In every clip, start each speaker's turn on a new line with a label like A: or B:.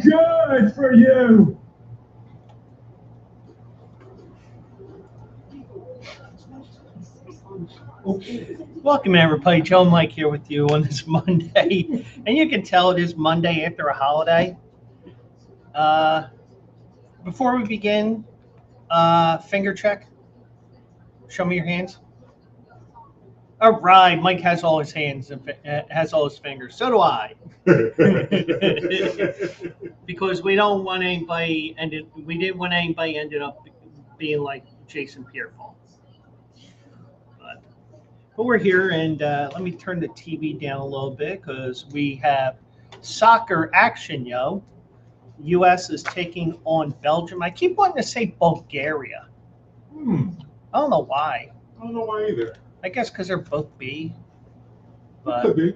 A: good for you. Okay.
B: Welcome, everybody. Joe Mike here with you on this Monday. And you can tell it is Monday after a holiday. Uh, Before we begin, finger check. Show me your hands. All right. Mike has all his hands and has all his fingers. So do I. Because we don't want anybody we didn't want anybody ended up being like Jason Pierre-Paul. But we're here, and let me turn the TV down a little bit because we have soccer action, yo. U.S. is taking on Belgium. I keep wanting to say Bulgaria. I don't know why.
A: I don't know why either.
B: I guess because they're both B.
A: Could be.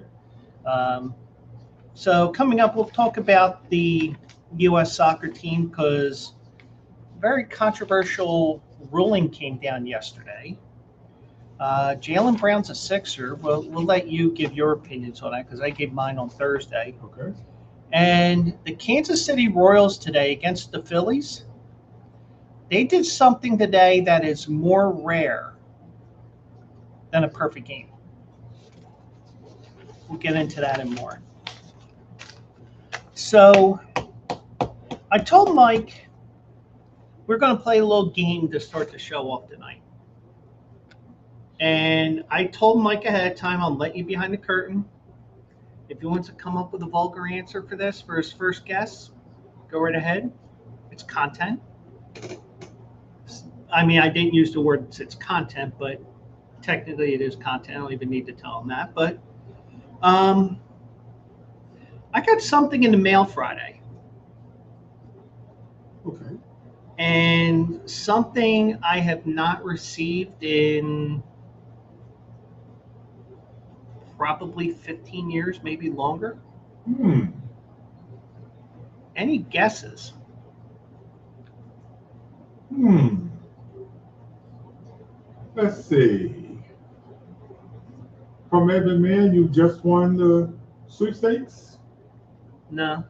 B: So coming up, we'll talk about the U.S. soccer team because very controversial ruling came down yesterday. Jaylen Brown's a Sixer. We'll let you give your opinions on that because I gave mine on Thursday.
A: Okay.
B: And the Kansas City Royals today against the Phillies, they did something today that is more rare than a perfect game. We'll get into that and more. So I told Mike we're going to play a little game to start the show off tonight. And I told Mike ahead of time, I'll let you behind the curtain. If he wants to come up with a vulgar answer for this for his first guess, go right ahead. It's content. I mean, I didn't use the word it's content, but technically it is content. I don't even need to tell him that. But I got something in the mail Friday.
A: Okay.
B: And something I have not received in probably 15 years, maybe longer. Any guesses?
A: Let's see. From every man, you just won the sweepstakes?
B: No.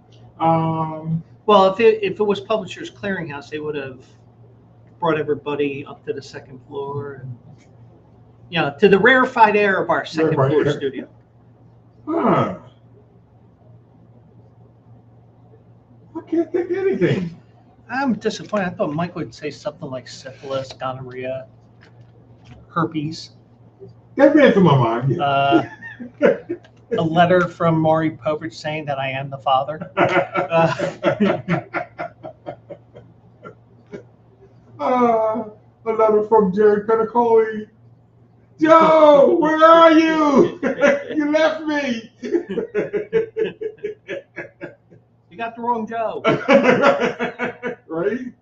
A: Well,
B: if it was Publishers Clearinghouse, they would have brought everybody up to the second floor and to the rarefied air of our second floor studio.
A: I can't think of anything.
B: I'm disappointed. I thought Mike would say something like syphilis, gonorrhea, herpes.
A: That ran through my mind.
B: Yeah. A letter from Maury Povich saying that I am the father.
A: A letter from Jerry Penacoli. Joe, where are you? You left me.
B: You got the wrong Joe.
A: Right?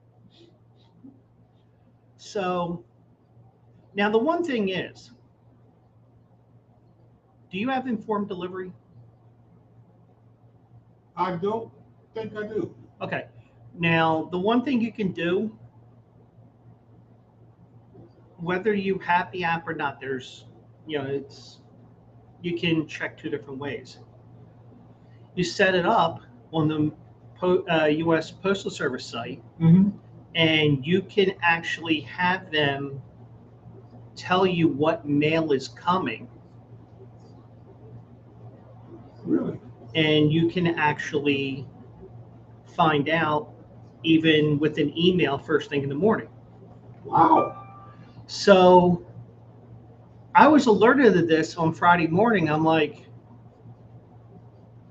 B: So, now the one thing is, do you have informed delivery?
A: I don't think I do.
B: Okay. Now, the one thing you can do, whether you have the app or not, there's, you can check two different ways. You set it up on the U.S. Postal Service site, and you can actually have them tell you what mail is coming.
A: Really?
B: And you can actually find out even with an email first thing in the morning.
A: Wow.
B: So I was alerted to this on Friday morning. I'm like,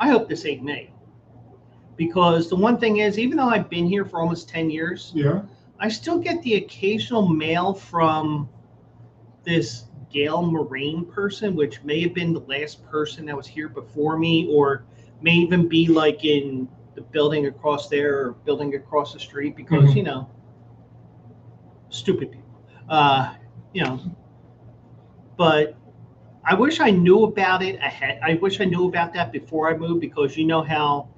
B: I hope this ain't me. Because the one thing is, even though I've been here for almost 10 years, I still get the occasional mail from this Gail Marine person, which may have been the last person that was here before me, or may even be like in the building across there or building across the street because, stupid people. But I wish I knew about it ahead. I wish I knew about that before I moved because you know how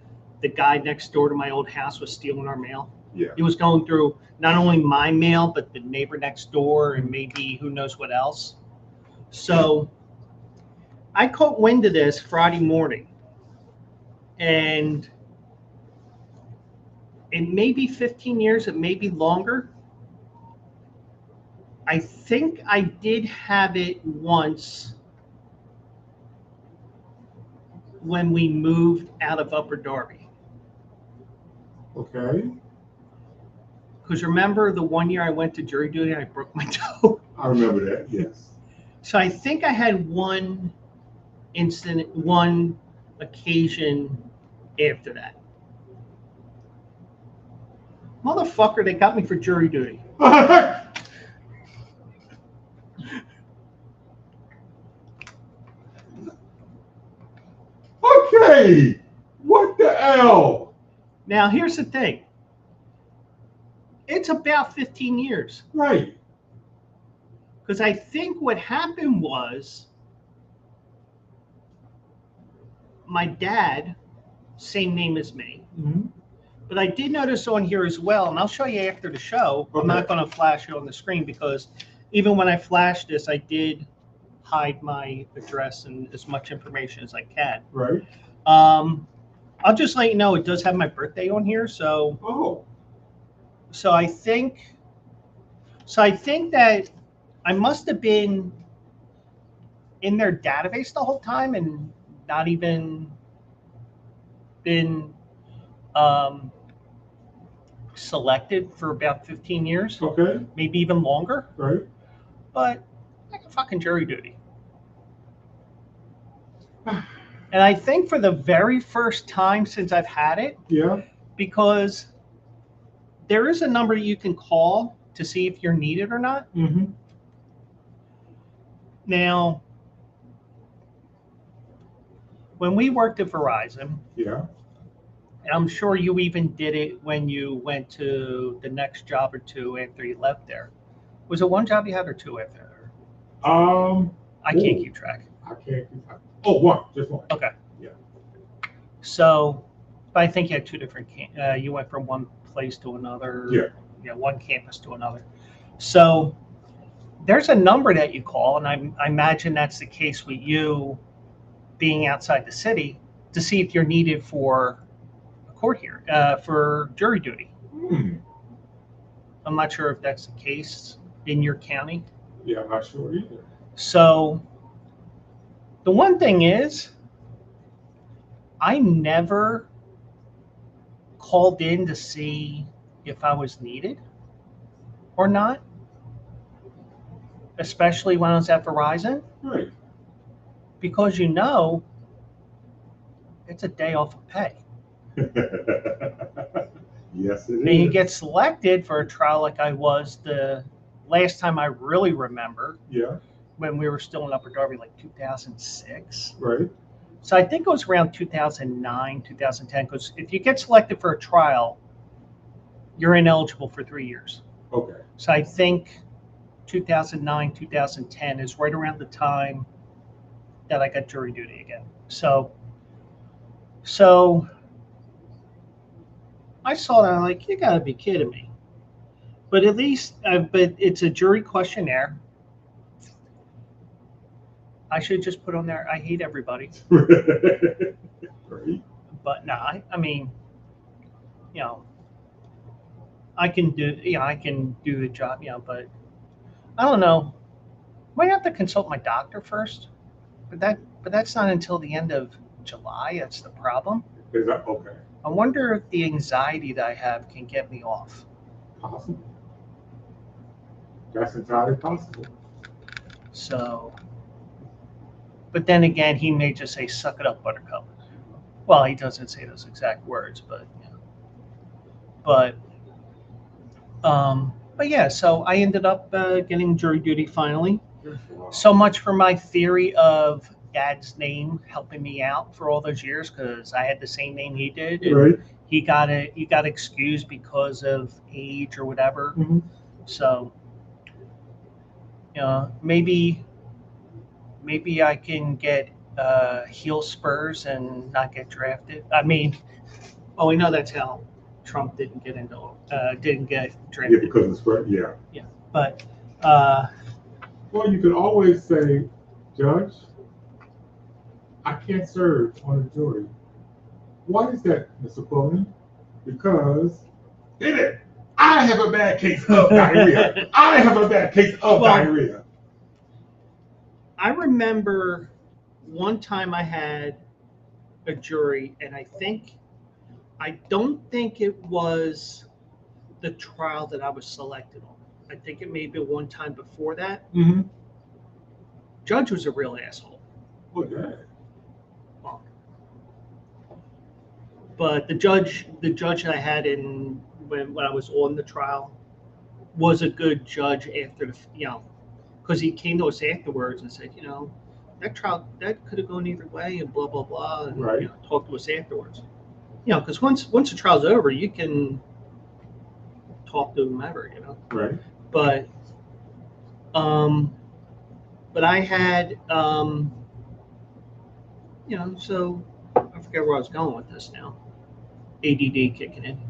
B: the guy next door to my old house was stealing our mail?
A: Yeah.
B: He was going through not only my mail, but the neighbor next door and maybe who knows what else. So I caught wind of this Friday morning. And it may be 15 years, it may be longer. I think I did have it once when we moved out of Upper Darby.
A: Okay.
B: Because remember the one year I went to jury duty and I broke my toe?
A: I remember that, yes.
B: So I think I had one incident, one occasion after that. Motherfucker, they got me for jury duty.
A: Okay. What the hell?
B: Now, here's the thing. It's about 15 years.
A: Right.
B: Because I think what happened was my dad, same name as me,
A: Mm-hmm.
B: but I did notice on here as well, and I'll show you after the show.
A: Okay.
B: I'm not going to flash it on the screen because even when I flashed this, I did hide my address and as much information as I can.
A: Right.
B: I'll just let you know it does have my birthday on here, so
A: Oh.
B: so I think that I must have been in their database the whole time and not even been selected for about 15 years,
A: Okay.
B: maybe even longer.
A: Right.
B: But like a fucking jury duty. And I think for the very first time since I've had it,
A: Yeah.
B: because there is a number that you can call to see if you're needed or not.
A: Mm-hmm.
B: Now, when we worked at Verizon,
A: Yeah.
B: and I'm sure you even did it when you went to the next job or two after you left there. Was it one job you had or two after there? I can't keep track.
A: I can't keep track. Oh, one. Just one.
B: Okay.
A: Yeah.
B: So, but I think you had two different, you went from one place to another.
A: Yeah.
B: Yeah, one campus to another. So there's a number that you call, and I imagine that's the case with you being outside the city to see if you're needed for a court here, for jury duty.
A: Hmm.
B: I'm not sure if that's the case in your county.
A: Yeah, I'm not sure either.
B: So the one thing is, I never called in to see if I was needed or not, especially when I was at Verizon,
A: Right.
B: because it's a day off of pay.
A: Yes, it
B: And you
A: is.
B: get selected for a trial like I was the last time I really remember,
A: Yeah.
B: when we were still in Upper Darby, like 2006.
A: Right.
B: So I think it was around 2009, 2010, because if you get selected for a trial, you're ineligible for 3 years.
A: Okay.
B: So I think 2009, 2010 is right around the time that I got jury duty again. So I saw that, I'm like, you gotta be kidding me. But at least, but it's a jury questionnaire. I should just put on there, I hate everybody.
A: Right.
B: But no, I mean, I can do the job, but I don't know. Might have to consult my doctor first, but that's not until the end of July. That's the problem.
A: Is that okay?
B: I wonder if the anxiety that I have can get me off.
A: Possible. That's entirely possible.
B: So, but then again, he may just say, "Suck it up, Buttercup." Well, he doesn't say those exact words, but but yeah. So I ended up getting jury duty finally.
A: Wow.
B: So much for my theory of Dad's name helping me out for all those years, because I had the same name he did. And
A: Right.
B: he got excused because of age or whatever.
A: Mm-hmm.
B: So, maybe I can get heel spurs and not get drafted. I mean, well, we know that's how Trump didn't get
A: Yeah,
B: drafted.
A: because it's right. Yeah.
B: But
A: Well, you could always say, Judge, I can't serve on a jury. Why is that, Mr. Pullman? Because Hit it. I have a bad case of diarrhea. I have a bad case of diarrhea.
B: I remember one time I had a jury, and I don't think it was the trial that I was selected on. I think it may have been one time before that.
A: Mm-hmm.
B: Judge was a real asshole.
A: Okay.
B: But the judge that I had in when I was on the trial was a good judge after because he came to us afterwards and said, that trial that could have gone either way and blah blah blah, and
A: right.
B: Talked to us afterwards. Because once the trial's over, you can talk to whomever,
A: Right.
B: But I had so I forget where I was going with this now. ADD kicking in.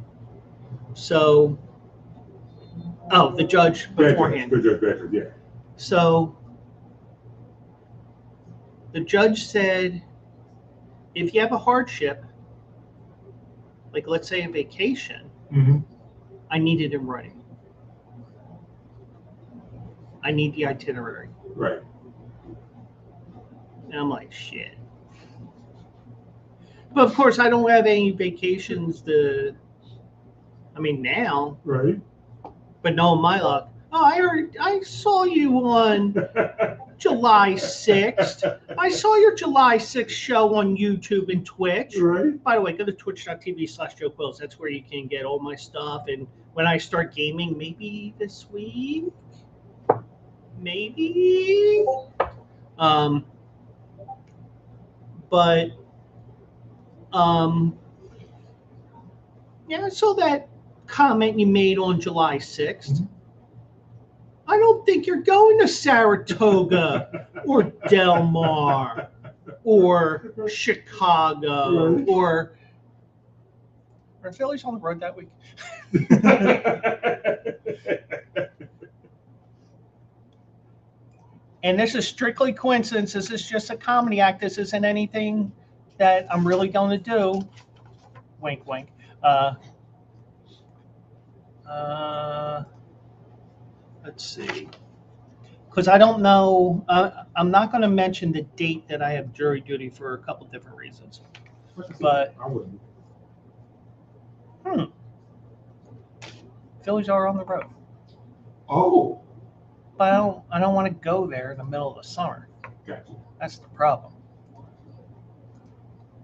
B: So, the judge beforehand.
A: The judge, yeah.
B: So, the judge said, if you have a hardship, like let's say a vacation,
A: mm-hmm.
B: I need it in writing. I need the itinerary.
A: Right.
B: And I'm like, shit. But of course, I don't have any vacations now.
A: Right.
B: But no, my luck. Oh, I saw you on July 6th. I saw your July 6th show on YouTube and Twitch.
A: Right.
B: By the way, go to twitch.tv/Joe Quills. That's where you can get all my stuff. And when I start gaming, maybe this week, maybe. I saw that comment you made on July 6th. Mm-hmm. I don't think you're going to Saratoga or Del Mar or Chicago
A: right.
B: or are Phillies on the road that week? And this is strictly coincidence. This is just a comedy act. This isn't anything that I'm really going to do. Wink, wink. Let's see. Because I don't know. I'm not going to mention the date that I have jury duty for a couple different reasons. But
A: I wouldn't.
B: Phillies are on the road.
A: Oh.
B: But I don't want to go there in the middle of the summer.
A: Gotcha.
B: That's the problem.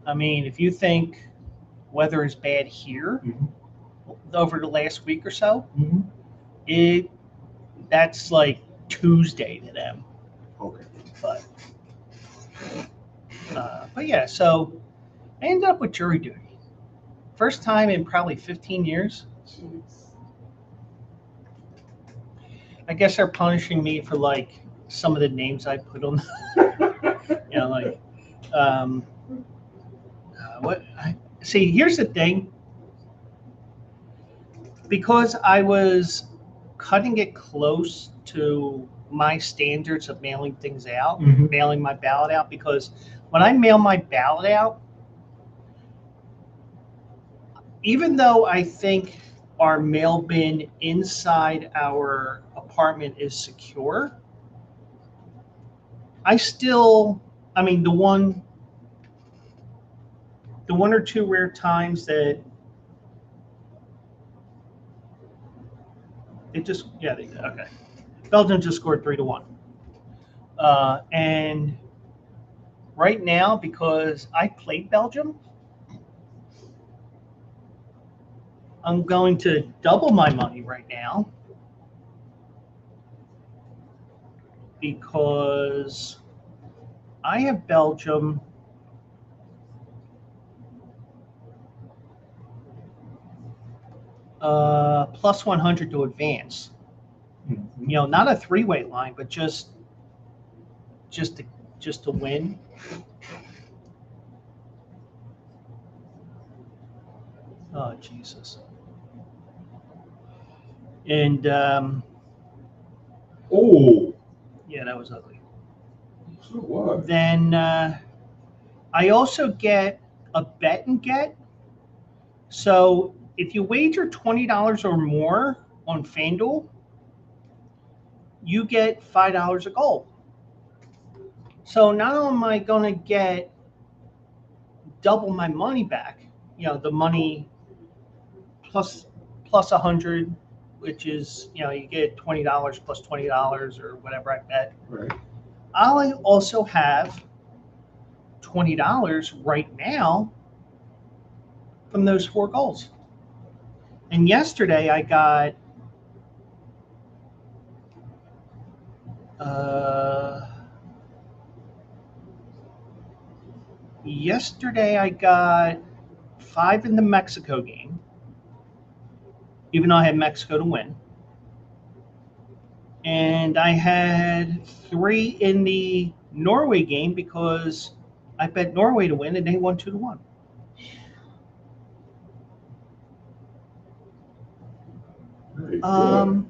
B: I mean, if you think weather is bad here
A: mm-hmm.
B: over the last week or so,
A: mm-hmm.
B: That's like Tuesday to them.
A: Okay.
B: But yeah, so I ended up with jury duty. First time in probably 15 years.
A: Jeez.
B: I guess they're punishing me for like some of the names I put on. See, here's the thing. Because I was cutting it close to my standards of mailing things out,
A: mm-hmm.
B: mailing my ballot out, because when I mail my ballot out, even though I think our mail bin inside our apartment is secure, the one or two rare times that they did. Okay. Belgium just scored 3-1. And right now, because I played Belgium, I'm going to double my money right now because I have Belgium plus 100 to advance.
A: Mm-hmm.
B: Not a three-way line, but just to win. Oh, Jesus. And yeah, that was ugly.
A: Sure was.
B: Then I also get a bet and get. So if you wager $20 or more on FanDuel, you get $5 a goal. So not only am I going to get double my money back, the money plus 100, which is, you get $20 plus $20 or whatever I bet.
A: Right.
B: I'll also have $20 right now from those 4 goals. And yesterday I got $5 in the Mexico game, even though I had Mexico to win. And I had 3 in the Norway game because I bet Norway to win and they won 2-1.
A: Very good.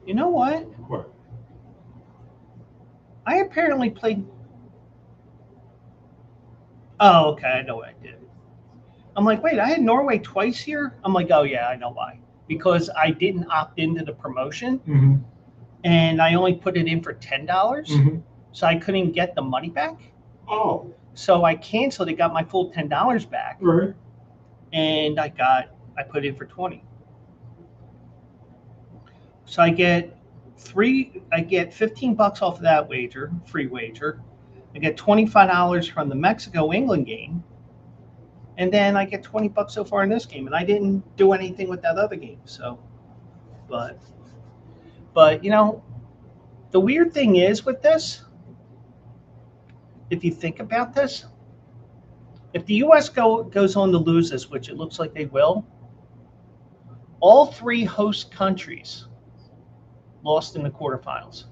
B: You know what?
A: What?
B: I apparently played. Oh, okay. I know what I did. I'm like, wait, I had Norway twice here? I'm like, oh, yeah, I know why. Because I didn't opt into the promotion,
A: Mm-hmm.
B: and I only put it in for $10,
A: Mm-hmm.
B: so I couldn't get the money back.
A: Oh.
B: So I canceled it, got my full $10 back,
A: Right.
B: and I put in for 20. So I get $15 off of that wager, free wager. I get $25 from the Mexico-England game, and then I get $20 so far in this game, and I didn't do anything with that other game. So, but the weird thing is with this, if you think about this, if the U.S. goes on to lose this, which it looks like they will, all 3 host countries lost in the quarterfinals,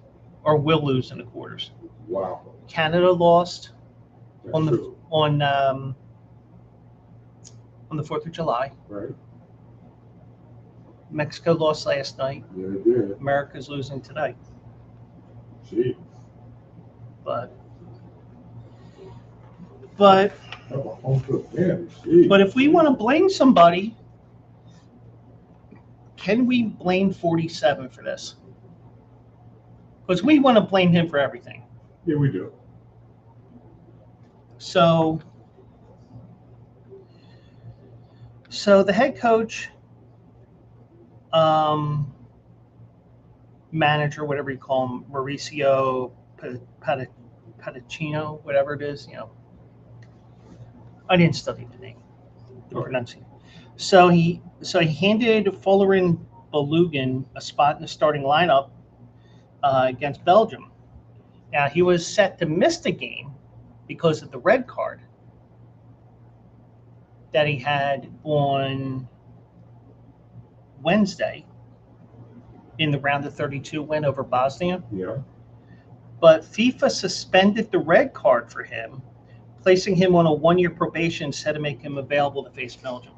B: or will lose in the quarters.
A: Wow.
B: Canada lost
A: That's
B: on the
A: true.
B: on the 4th of July.
A: Right.
B: Mexico lost last night.
A: Yeah, they did.
B: America's losing today.
A: Gee.
B: But
A: Have a home field advantage. Gee.
B: if we want to blame somebody, can we blame 47 for this? Because we want to blame him for everything.
A: Yeah, we do.
B: So the head coach, manager, whatever you call him, Mauricio Paticino, whatever it is, I didn't study the name, the pronunciation. So he handed Fullerin Balogun a spot in the starting lineup against Belgium. Now he was set to miss the game because of the red card that he had on Wednesday in the round of 32 win over Bosnia.
A: Yeah.
B: But FIFA suspended the red card for him, placing him on a 1-year probation instead of making him available to face Belgium.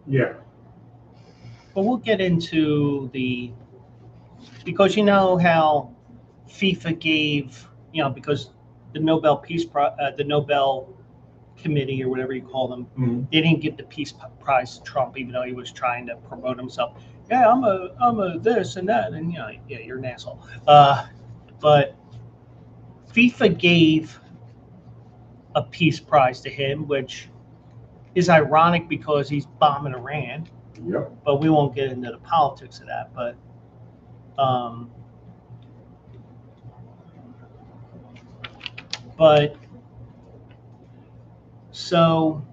A: Yeah.
B: But we'll get into because you know how FIFA gave, because the Nobel the Nobel Committee or whatever you call them,
A: Mm-hmm.
B: they didn't give the Peace Prize to Trump, even though he was trying to promote himself. Yeah, I'm a this and that, and yeah, you're an asshole. But FIFA gave a Peace Prize to him, which is ironic because he's bombing Iran.
A: Yep.
B: But we won't get into the politics of that. But so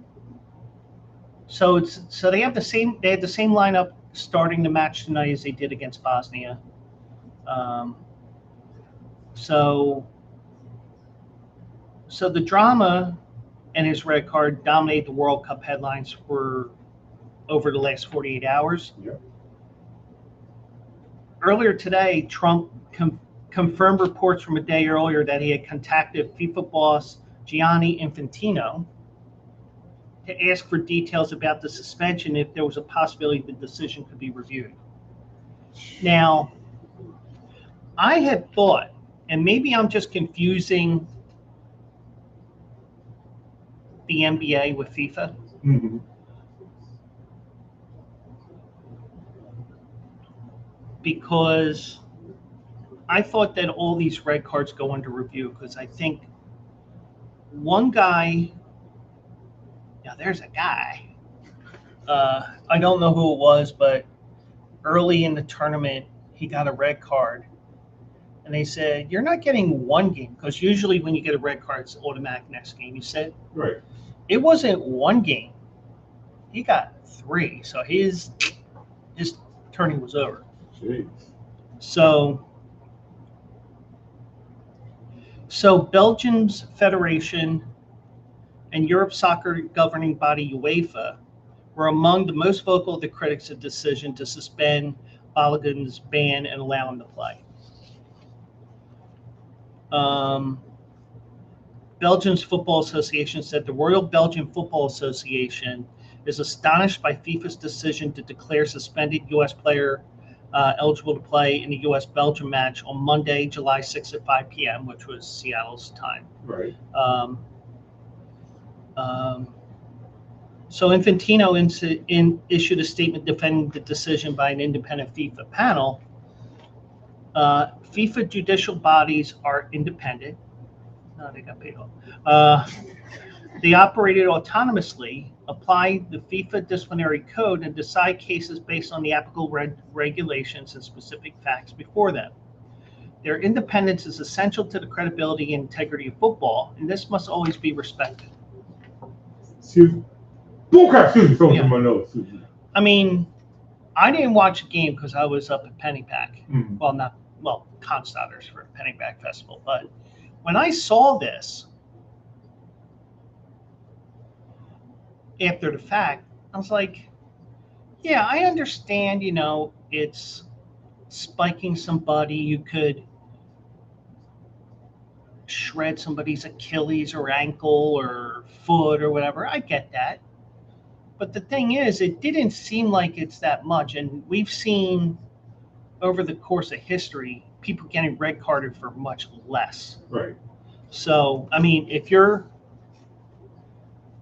B: they had the same lineup starting the match tonight as they did against Bosnia. So the drama and his red card dominated the World Cup headlines for over the last 48 hours.
A: Yep.
B: Earlier today, Trump confirmed reports from a day earlier that he had contacted FIFA boss Gianni Infantino to ask for details about the suspension if there was a possibility the decision could be reviewed. Now, I had thought, and maybe I'm just confusing the NBA with FIFA.
A: Mm-hmm.
B: Because I thought that all these red cards go under review because I think one guy, now there's a guy, I don't know who it was, but early in the tournament, he got a red card. And they said, you're not getting one game because usually when you get a red card, it's automatic next game. He said,
A: Right.
B: it wasn't one game. He got 3. So his tourney was over.
A: Jeez.
B: So Belgium's federation and Europe's soccer governing body UEFA were among the most vocal of the critics of the decision to suspend Balogun's ban and allow him to play. Belgium's Football Association said the Royal Belgian Football Association is astonished by FIFA's decision to declare suspended U.S. player eligible to play in the U.S.-Belgium match on Monday, July 6th at 5 p.m., which was Seattle's time.
A: Right.
B: So Infantino issued a statement defending the decision by an independent FIFA panel. FIFA judicial bodies are independent. No, they got paid off. They operated autonomously, apply the FIFA disciplinary code, and decide cases based on the applicable regulations and specific facts before them. Their independence is essential to the credibility and integrity of football, and this must always be respected.
A: Excuse me. Excuse me. Something
B: Yeah.
A: in my nose.
B: I mean, I didn't watch a game because I was up at Pennypack.
A: Mm-hmm.
B: Well, Constadters for Pennypack Festival. But when I saw this after the fact, I was like, yeah, I understand, it's spiking somebody. You could shred somebody's Achilles or ankle or foot or whatever. I get that. But the thing is, it didn't seem like it's that much. And we've seen over the course of history, people getting red carded for much less.
A: Right.
B: So, I mean, if you're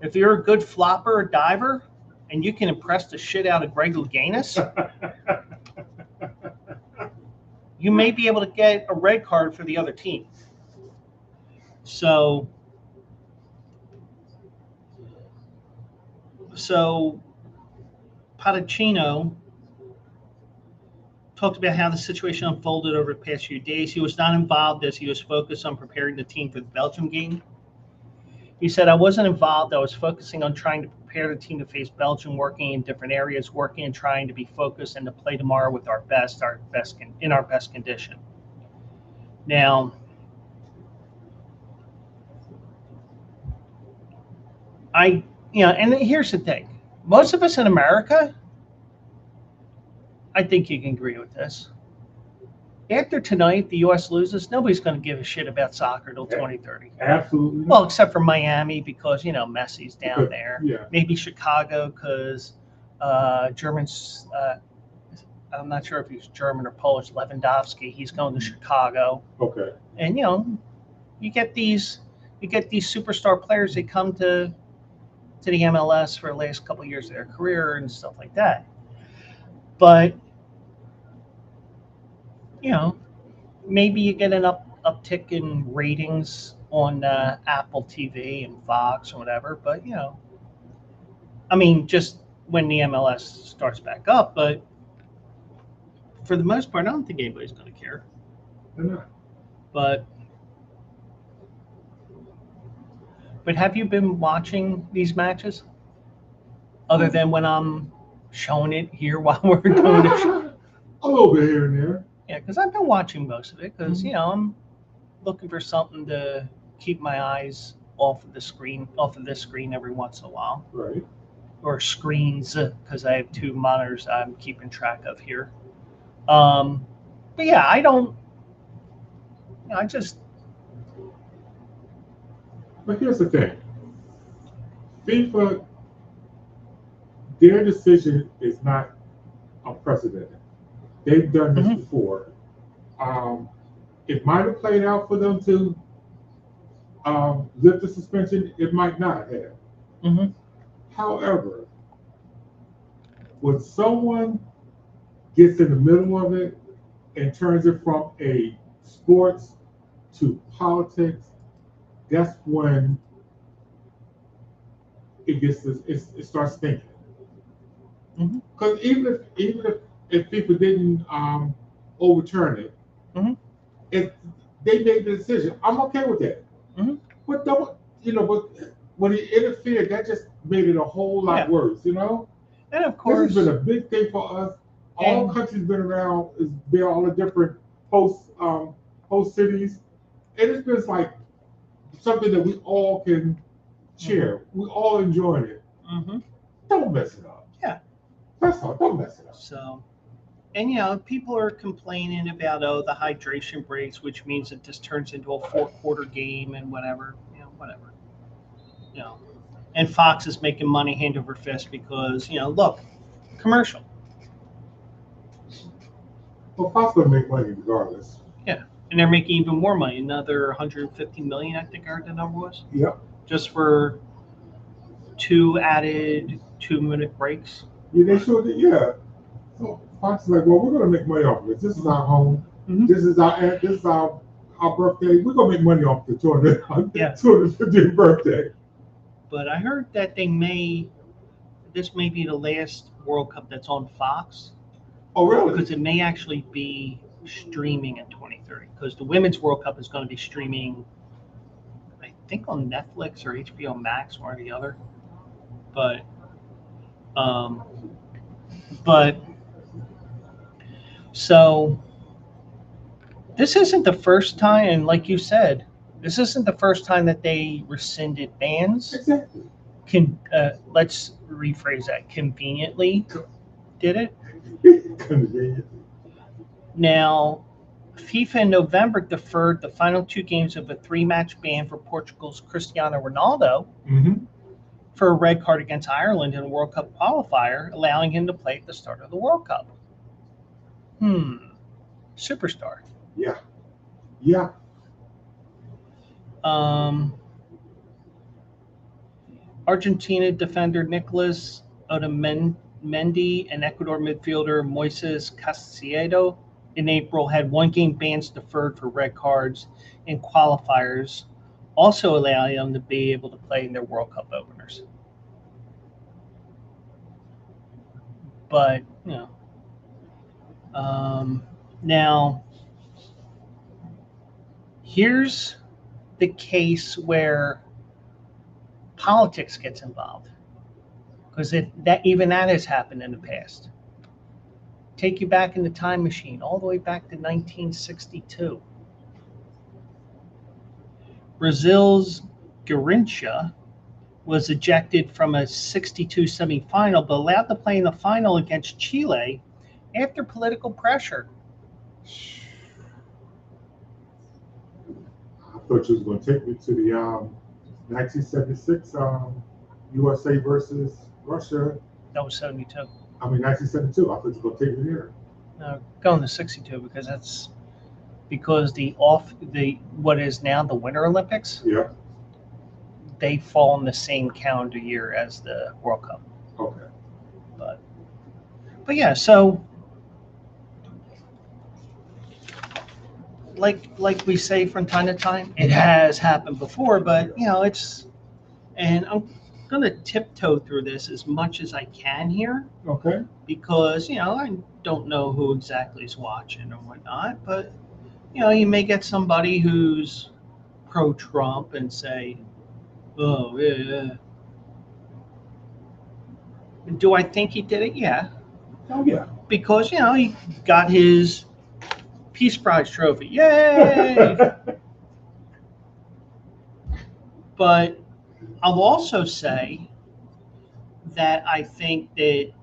B: a good flopper or diver and you can impress the shit out of Greg Louganis, you may be able to get a red card for the other team. So Potticino talked about how the situation unfolded over the past few days. He was not involved as he was focused on preparing the team for the Belgium game. He said, I wasn't involved. I was focusing on trying to prepare the team to face Belgium, working in different areas, working and trying to be focused and to play tomorrow with our best condition. Now, and here's the thing. Most of us in America, I think you can agree with this. After tonight, the U.S. loses, nobody's going to give a shit about soccer till 2030.
A: Absolutely.
B: Well, except for Miami because, Messi's down there.
A: Yeah.
B: Maybe Chicago because Germans, I'm not sure if he's German or Polish, Lewandowski, he's going to Chicago.
A: Okay.
B: And, you get these superstar players, they come to the MLS for the last couple of years of their career and stuff like that. But, maybe you get an uptick in ratings on Apple TV and Fox or whatever. But, just when the MLS starts back up. But for the most part, I don't think anybody's going to care.
A: They're not.
B: But have you been watching these matches? Other than when I'm showing it here while we're doing it?
A: A little bit here and there.
B: Yeah, because I've been watching most of it because, I'm looking for something to keep my eyes off of this screen every once in a while.
A: Right.
B: Or screens, because I have 2 monitors I'm keeping track of here. But yeah,
A: But here's the thing. FIFA, their decision is not unprecedented. They've done this before. It might have played out for them to lift the suspension. It might not have.
B: Mm-hmm.
A: However, when someone gets in the middle of it and turns it from a sports to politics, that's when it starts thinking.
B: Mm-hmm.
A: Because even if people didn't overturn it,
B: Mm-hmm.
A: if they made the decision, I'm okay with that.
B: Mm-hmm.
A: But don't but when he interfered, that just made it a whole lot
B: Yeah.
A: worse.
B: And of
A: This has
B: course,
A: been a big thing for us. All
B: and
A: countries been around. Is been all the different host cities, and it's been like something that we all can share. We all enjoying it.
B: mm-hmm.
A: Don't mess it up.
B: Yeah.
A: That's all. Don't mess it up.
B: So, and people are complaining about the hydration breaks, which means that this turns into a 4-quarter game and whatever, whatever, you know. And Fox is making money hand over fist because look, commercial.
A: Well, Fox will make money regardless.
B: Yeah, and they're making even more money, another 150 million, I think I heard the number was,
A: Yep.
B: just for 2 added 2-minute breaks.
A: Yeah, they sure did. Yeah. So Fox is like, well, we're gonna make money off of this. This is our home.
B: Mm-hmm.
A: This is our birthday. We're gonna make money off the 250th birthday.
B: But I heard that this may be the last World Cup that's on Fox.
A: Oh, really?
B: Because it may actually be streaming in 2030. Because the Women's World Cup is going to be streaming, I think, on Netflix or HBO Max, one or the other. But so this isn't the first time, and like you said, this isn't the first time that they rescinded bans.
A: Exactly.
B: Let's rephrase that. Conveniently did it.
A: Convenient.
B: Now, FIFA in November deferred the final 2 games of a 3-match ban for Portugal's Cristiano Ronaldo for a red card against Ireland in a World Cup qualifier, allowing him to play at the start of the World Cup. Superstar.
A: Yeah. Yeah.
B: Argentina defender Nicolas Otamendi and Ecuador midfielder Moises Caicedo in April had 1-game bans deferred for red cards in qualifiers, also allowing them to be able to play in their World Cup openers. But, now, here's the case where politics gets involved, because that has happened in the past. Take you back in the time machine, all the way back to 1962. Brazil's Garrincha was ejected from a 62 semifinal, but allowed to play in the final against Chile after political pressure.
A: I thought you was going to take me to the 1976 USA versus Russia.
B: That was 72.
A: 1972. I thought you were going to take me there.
B: No, going to 62 because what is now the Winter Olympics.
A: Yeah.
B: They fall in the same calendar year as the World Cup.
A: Okay.
B: But yeah, so like we say from time to time, it has happened before, but and I'm gonna tiptoe through this as much as I can here.
A: Okay.
B: Because I don't know who exactly is watching or whatnot, but you may get somebody who's pro-Trump and say, "Oh yeah." Do I think he did it? Yeah.
A: Oh yeah.
B: Because he got his Peace Prize trophy. Yay! But I'll also say that I think that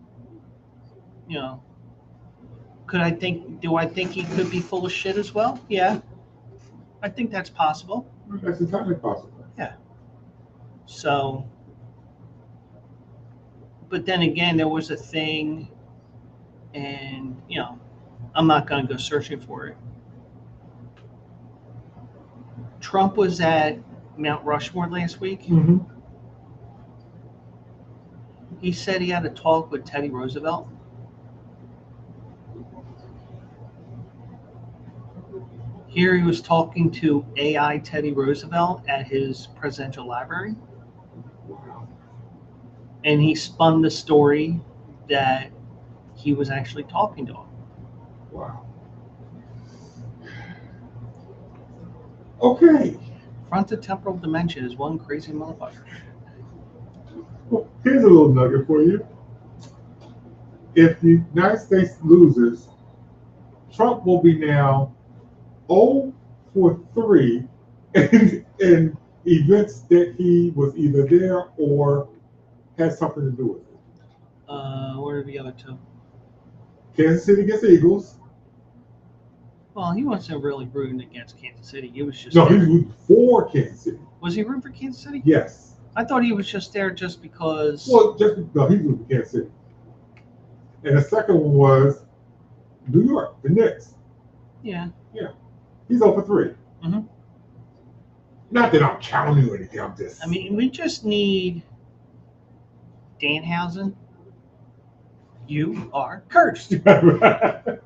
B: do I think he could be full of shit as well? Yeah. I think that's possible.
A: That's entirely possible.
B: Yeah. So, but then again, there was a thing, and I'm not going to go searching for it. Trump was at Mount Rushmore last week. He said he had a talk with Teddy Roosevelt. Here he was talking to AI Teddy Roosevelt at his presidential library.
A: Wow.
B: And he spun the story that he was actually talking to him.
A: Wow. Okay.
B: Frontotemporal dementia is one crazy motherfucker.
A: Well, here's a little nugget for you. If the United States loses, Trump will be now 0 for 3 in events that he was either there or had something to do with it.
B: What are the other two?
A: Kansas City against the Eagles.
B: Well, he wasn't really rooting against Kansas City. He was just
A: No, he
B: there.
A: was rooting for Kansas City.
B: Was he rooting for Kansas City?
A: Yes.
B: I thought he was just there just because.
A: Well, no, he's rooting for Kansas City. And the second one was New York, the Knicks.
B: Yeah.
A: He's 0 for 3.
B: Mm-hmm.
A: Not that I'm counting or anything. I'm just.
B: I mean, we just need Danhausen. You are cursed. And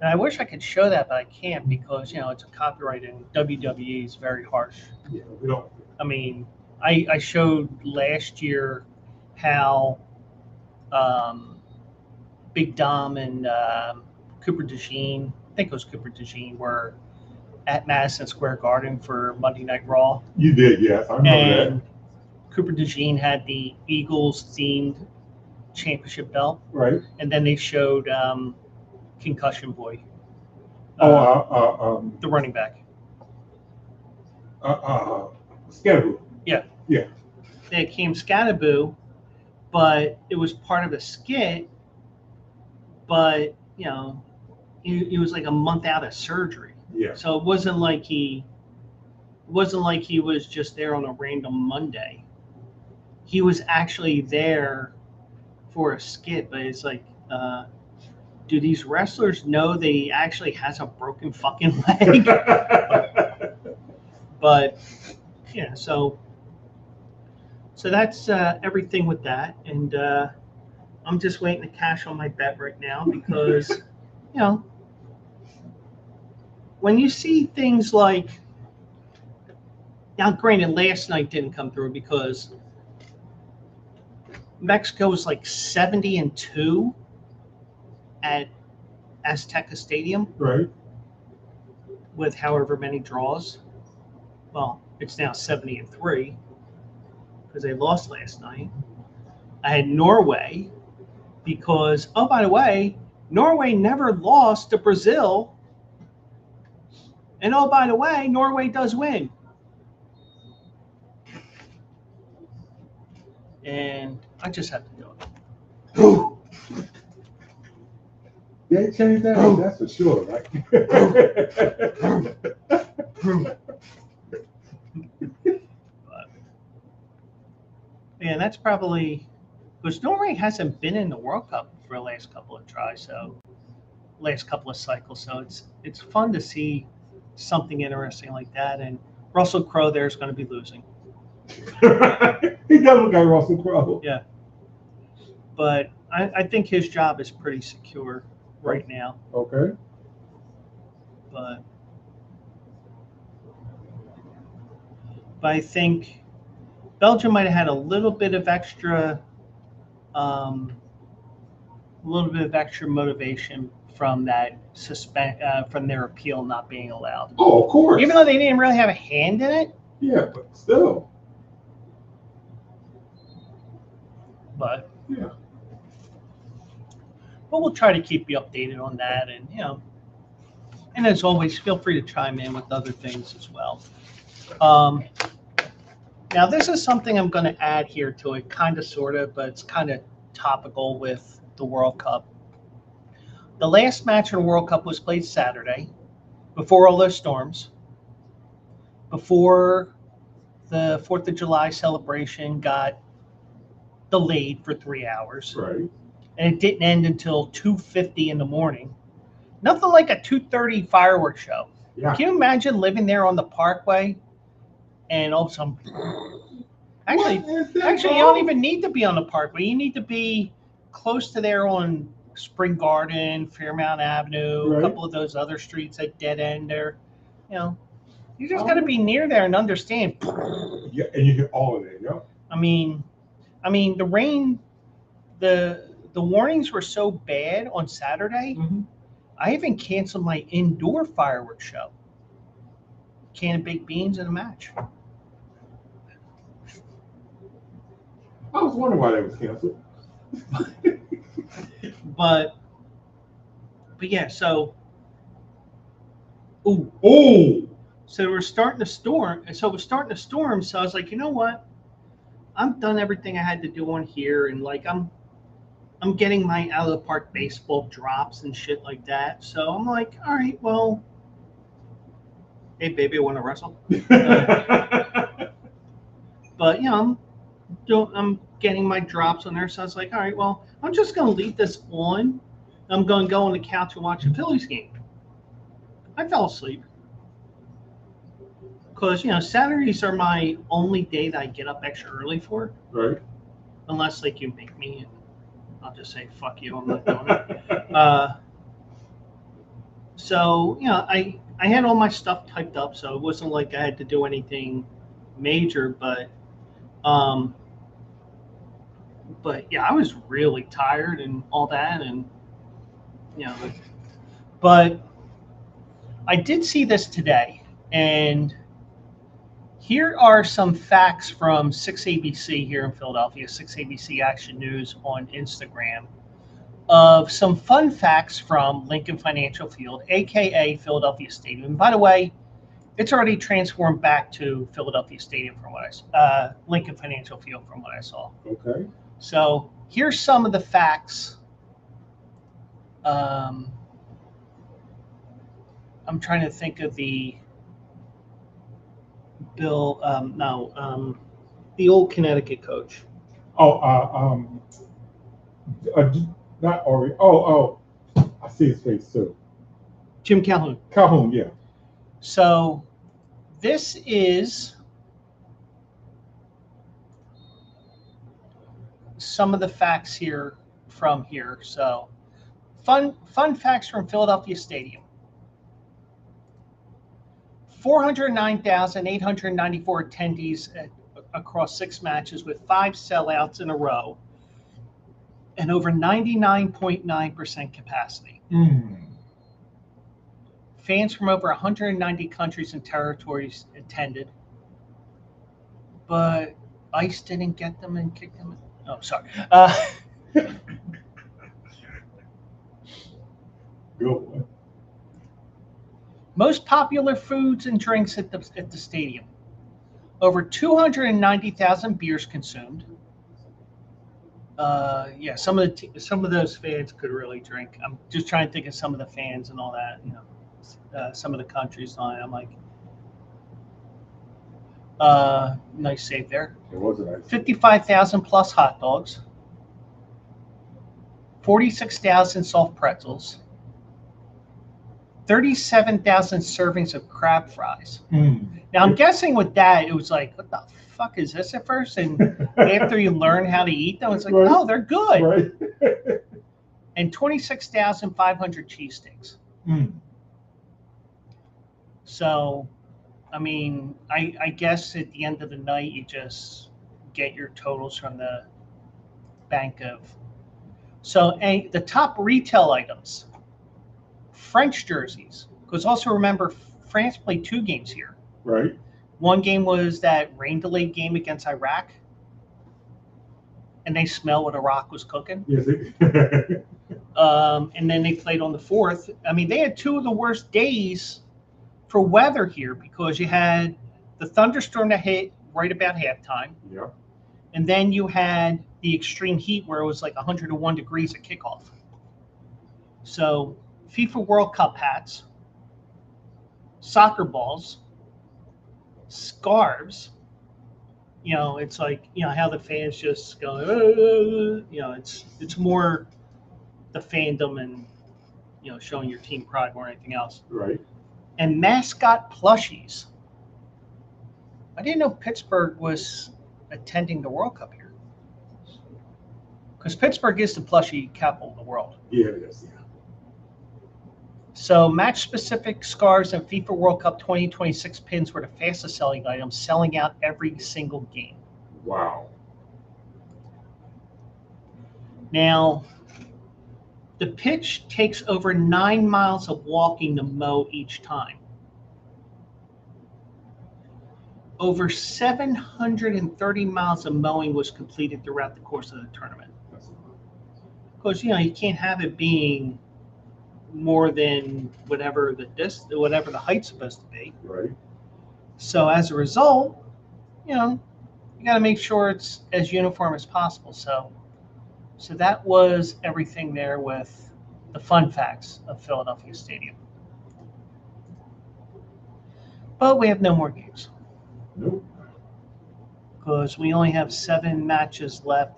B: I wish I could show that, but I can't because, it's a copyright and WWE is very harsh.
A: Yeah, we don't.
B: I mean, I showed last year how Big Dom and Cooper DeJean, I think it was Cooper DeJean, were at Madison Square Garden for Monday Night Raw.
A: You did, yes. I remember
B: And Cooper DeJean had the Eagles-themed championship belt.
A: that. Right.
B: And then they showed Concussion Boy. The running back.
A: Scatterboo.
B: They came Scatterboo, but it was part of a skit. But he was like a month out of surgery,
A: Yeah.
B: so it wasn't like he was just there on a random Monday. He was actually there for a skit, but it's like, do these wrestlers know that he actually has a broken fucking leg? But yeah, so that's everything with that, and I'm just waiting to cash on my bet right now because when you see things like, now granted last night didn't come through because Mexico was like 70-2 at Azteca Stadium
A: Right.
B: with however many draws. Well, it's now 70-3 because they lost last night. I had Norway because, oh, by the way, Norway never lost to Brazil. And oh, by the way, Norway does win. And I just have to do it.
A: They changed that? That's for sure, right?
B: And that's probably because Norway hasn't been in the World Cup for the last couple of tries, so last couple of cycles. So it's fun to see something interesting like that. And Russell Crowe there is going to be losing.
A: He does look like Russell Crowe.
B: Yeah. But I think his job is pretty secure right now.
A: Okay.
B: But I think Belgium might have had a little bit of extra motivation from that from their appeal not being allowed.
A: Oh, of course.
B: Even though they didn't really have a hand in it.
A: Yeah, but still.
B: But
A: Yeah.
B: But we'll try to keep you updated on that, and and as always, feel free to chime in with other things as well. Now, this is something I'm going to add here to it, kind of, sort of, but it's kind of topical with the World Cup. The last match in the World Cup was played Saturday, before all those storms, before the 4th of July celebration got delayed for 3 hours.
A: Right.
B: And it didn't end until 2:50 in the morning. Nothing like a 2:30 fireworks show.
A: Yeah.
B: Can you imagine living there on the Parkway and all of a sudden Actually,
A: What is that
B: you don't
A: wrong?
B: even need to be on the parkway. You need to be close to there on Spring Garden, Fairmount Avenue, a
A: Right.
B: couple of those other streets that dead end there. You know, you just got to be near there and understand.
A: Yeah, and you hear all of that. Yep.
B: I mean, the rain, the warnings were so bad on Saturday.
A: Mm-hmm.
B: I even canceled my indoor fireworks show. Can of baked beans and a match.
A: I was wondering why that was canceled.
B: But yeah, so ooh,
A: Oh,
B: so we're starting to storm. So it was starting to storm. So I was like, you know what? I'm done everything I had to do on here, and like I'm getting my out of the park baseball drops and shit like that. So I'm like, all right, well, hey baby, I want to wrestle. But you know, I'm getting my drops on there. So I was like, all right, well, I'm just gonna leave this on. I'm gonna go on the couch and watch a Phillies game. I fell asleep. Because, you know, Saturdays are my only day that I get up extra early for.
A: right.
B: Unless, like, you make me, and I'll just say, fuck you, I'm not doing it. So, you know, I had all my stuff typed up, so it wasn't like I had to do anything major, but yeah, I was really tired and all that, and, you know, but I did see this today, and here are some facts from 6ABC here in Philadelphia, 6ABC Action News on Instagram, of some fun facts from Lincoln Financial Field, aka Philadelphia Stadium. And by the way, it's already transformed back to Philadelphia Stadium from what I saw, Lincoln Financial Field from what I saw.
A: Okay.
B: So here's some of the facts. I'm trying to think of the the old Connecticut coach.
A: Oh, not Ori. Oh, I see his face too.
B: Jim Calhoun.
A: Calhoun, yeah.
B: So this is some of the facts here from here. So fun facts from Philadelphia Stadium. 409,894 attendees across 6 matches with 5 sellouts in a row and over 99.9% capacity. Fans from over 190 countries and territories attended, but ICE didn't get them and kick them. Oh, sorry.
A: Good one.
B: Most popular foods and drinks at the stadium. Over 290,000 beers consumed. Yeah, some of those fans could really drink. I'm just trying to think of some of the fans and all that. You know, some of the countries on it. I'm like, nice save there.
A: It was a nice.
B: 55,000 plus hot dogs. 46,000 soft pretzels. 37,000 servings of crab fries. Now, I'm guessing with that, it was like, what the fuck is this at first? And after you learn how to eat them, it's like,
A: right.
B: oh, they're good.
A: Right.
B: And 26,500 cheesesteaks. So, I mean, I guess at the end of the night, you just get your totals from the bank of. So, the top retail items. French jerseys, because also remember, France played 2 games here.
A: Right.
B: One game was that rain-delayed game against Iraq, and they smell what Iraq was cooking.
A: Yes.
B: And then they played on the 4th. I mean, they had 2 of the worst days for weather here because you had the thunderstorm that hit right about halftime.
A: Yeah.
B: And then you had the extreme heat where it was like 101 degrees at kickoff. So FIFA World Cup hats, soccer balls, scarves. You know, it's like, you know, how the fans just go, you know, it's more the fandom and, you know, showing your team pride more than anything else.
A: Right.
B: And mascot plushies. I didn't know Pittsburgh was attending the World Cup here. Because Pittsburgh is the plushie capital of the world.
A: Yeah, it is. Yeah.
B: So match-specific scarves and FIFA World Cup 2026 pins were the fastest selling items, selling out every single game.
A: Wow.
B: Now, the pitch takes over 9 miles of walking to mow each time. Over 730 miles of mowing was completed throughout the course of the tournament. Because, you can't have it being more than whatever the height's supposed to be.
A: Right.
B: So as a result, you got to make sure it's as uniform as possible. So that was everything there with the fun facts of Philadelphia Stadium. But we have no more games.
A: Nope.
B: Because we only have 7 matches left.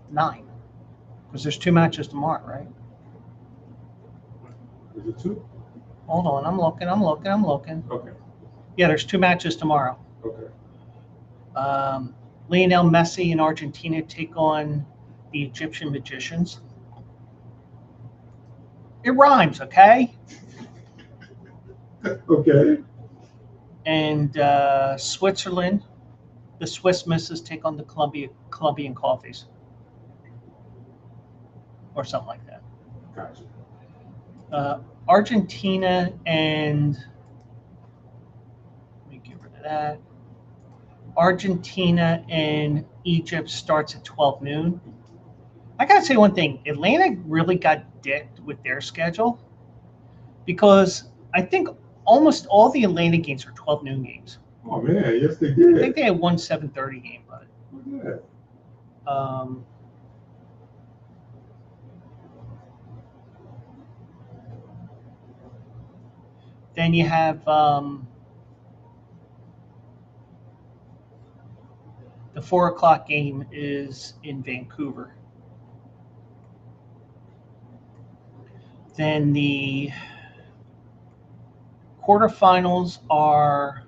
B: 9. Because there's 2 matches tomorrow, right?
A: Is it 2?
B: Hold on, I'm looking.
A: Okay.
B: Yeah, there's 2 matches tomorrow.
A: Okay.
B: Lionel Messi and Argentina take on the Egyptian Magicians. It rhymes, okay?
A: Okay.
B: And Switzerland, the Swiss Misses take on the Colombian Coffees. Or something like that.
A: Gotcha.
B: Argentina and let me get rid of that. Argentina and Egypt starts at 12 noon. I gotta say one thing. Atlanta really got dicked with their schedule because I think almost all the Atlanta games are 12 noon games.
A: Oh man, yes they did.
B: I think they had one 7:30 game, but
A: yeah.
B: Then you have the 4 o'clock game is in Vancouver. Then the quarterfinals are,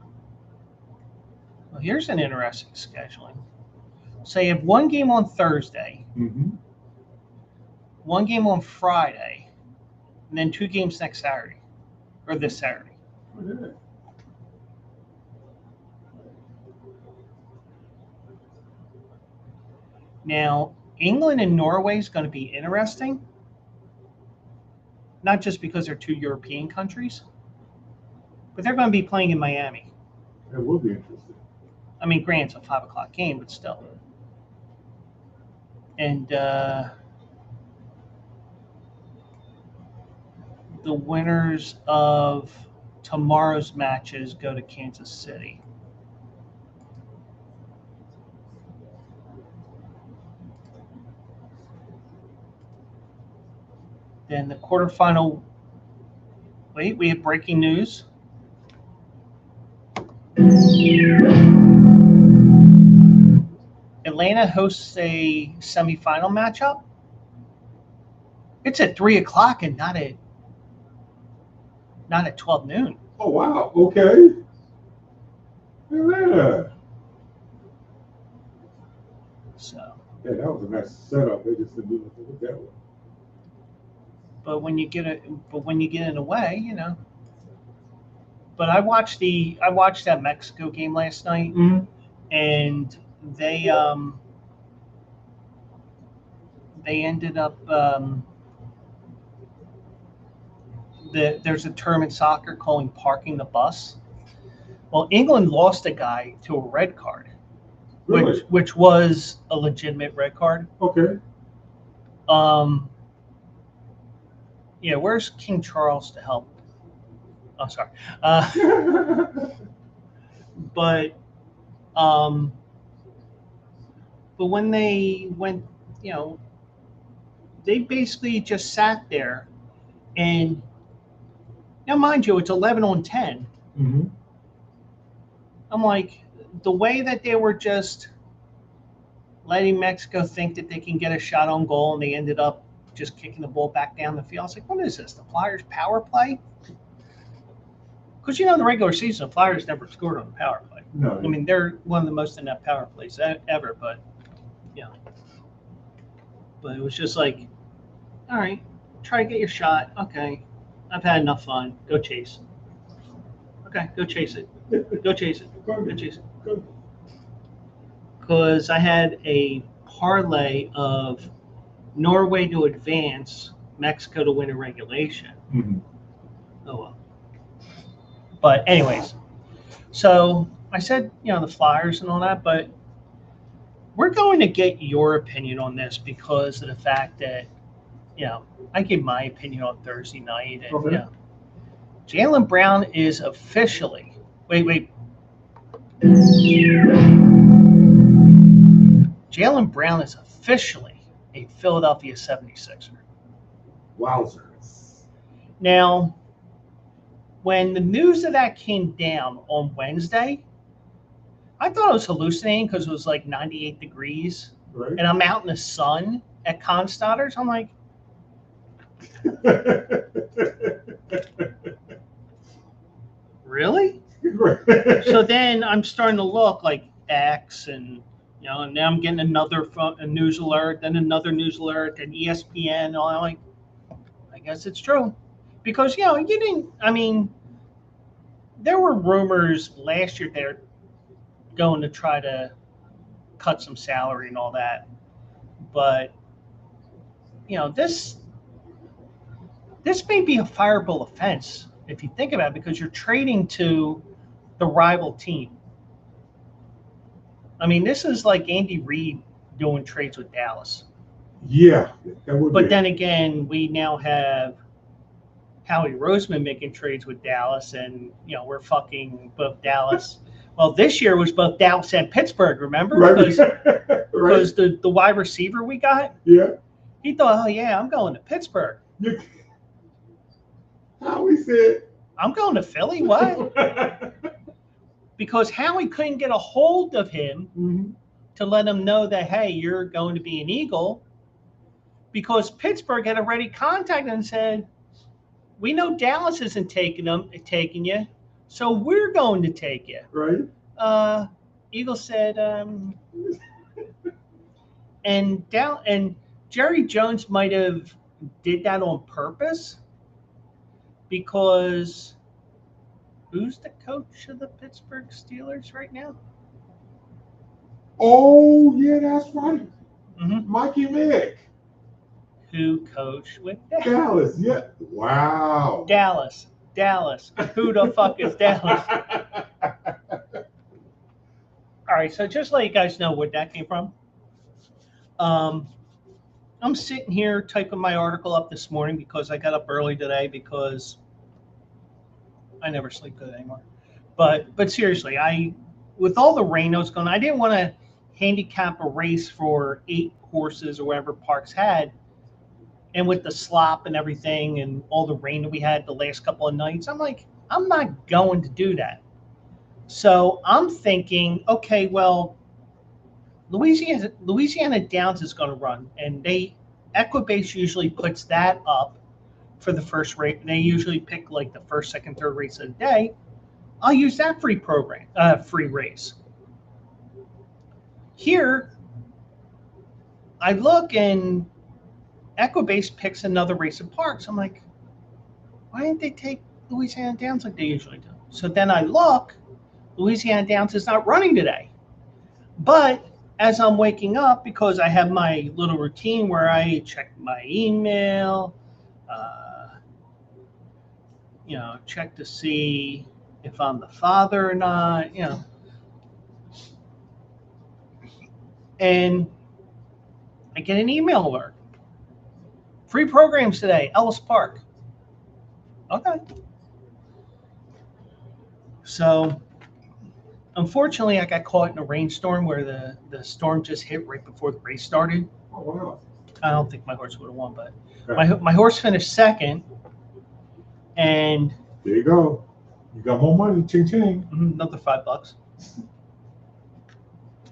B: well, here's an interesting scheduling. So you have 1 game on Thursday,
A: Mm-hmm.
B: 1 game on Friday, and then 2 games next Saturday, or this Saturday.
A: Oh, yeah.
B: Now, England and Norway is going to be interesting, not just because they're 2 European countries, but they're going to be playing in Miami.
A: That will be interesting.
B: I mean, granted, it's a 5 o'clock game, but still. And the winners of tomorrow's matches go to Kansas City. Then the quarterfinal. Wait, we have breaking news. Atlanta hosts a semifinal matchup. It's at 3 o'clock and not at 12 noon.
A: Oh wow. Okay. Yeah.
B: So.
A: Yeah, that was a nice setup. They just didn't do nothing with that one.
B: But when you get in a way, But I watched that Mexico game last night, and they ended up there's a term in soccer calling parking the bus. Well, England lost a guy to a red card,
A: Really?
B: which was a legitimate red card.
A: Okay.
B: Yeah, where's King Charles to help? Oh, sorry. But when they went, they basically just sat there, and now, mind you, it's 11 on 10.
A: Mm-hmm.
B: I'm like, the way that they were just letting Mexico think that they can get a shot on goal, and they ended up just kicking the ball back down the field. I was like, what is this? The Flyers power play? Because in the regular season, the Flyers never scored on the power play.
A: No.
B: I mean, they're one of the most inept power plays ever, but but it was just like, all right, try to get your shot. Okay, I've had enough fun. Go chase. Okay, go chase it. Go chase it. Go chase it.
A: Good.
B: Because I had a parlay of Norway to advance, Mexico to win in regulation.
A: Mm-hmm.
B: Oh well. But anyways, so I said, the Flyers and all that, but we're going to get your opinion on this because of the fact that, I gave my opinion on Thursday night. And,
A: Okay.
B: Jaylen Brown is officially, wait. Jaylen Brown is officially a Philadelphia 76er.
A: Wowzers.
B: Now, when the news of that came down on Wednesday, I thought I was hallucinating because it was like 98 degrees.
A: Right.
B: And I'm out in the sun at Constadter's. I'm like, really?
A: Right.
B: So then I'm starting to look like X and, and now I'm getting a news alert, then another news alert, and ESPN. And I'm like, I guess it's true. Because, there were rumors last year they're going to try to cut some salary and all that. But, this may be a fireable offense if you think about it, because you're trading to the rival team. I mean, this is like Andy Reid doing trades with Dallas.
A: Yeah, that would
B: But
A: be.
B: then again, we now have Howie Roseman making trades with Dallas, and we're fucking both Dallas. Well, this year was both Dallas and Pittsburgh. Remember?
A: Right.
B: Because the wide receiver we got,
A: Yeah.
B: he thought, oh yeah, I'm going to Pittsburgh.
A: Howie said,
B: I'm going to Philly. What? Because Howie couldn't get a hold of him
A: mm-hmm.
B: to let him know that, hey, you're going to be an Eagle, because Pittsburgh had already contacted and said, we know Dallas isn't taking you, so we're going to take you.
A: Right.
B: Eagle said, and Jerry Jones might have did that on purpose, because who's the coach of the Pittsburgh Steelers right now?
A: Oh, yeah, that's right.
B: Mm-hmm.
A: Mikey Mick.
B: Who coached with
A: Dallas? Yeah. Wow.
B: Dallas. Who the fuck is Dallas? All right, so just let you guys know where that came from. I'm sitting here typing my article up this morning because I got up early today because I never sleep good anymore. But seriously, with all the rain that was going on, I didn't want to handicap a race for 8 horses or whatever Parks had. And with the slop and everything and all the rain that we had the last couple of nights, I'm like, I'm not going to do that. So I'm thinking, okay, well, Louisiana Downs is going to run, and Equibase usually puts that up for the first race. They usually pick like the first, second, third race of the day. I'll use that free race. Here, I look and Equibase picks another race at Parks. I'm like, why didn't they take Louisiana Downs like they usually do? So then I look, Louisiana Downs is not running today. But as I'm waking up, because I have my little routine where I check my email, check to see if I'm the father or not, and I get an email alert. Free programs today, Ellis Park. Okay. So, unfortunately, I got caught in a rainstorm where the storm just hit right before the race started.
A: Oh, wow.
B: I don't think my horse would have won, but
A: Okay.
B: my horse finished second. And
A: there you go. You got more money. Ching ching.
B: Another $5.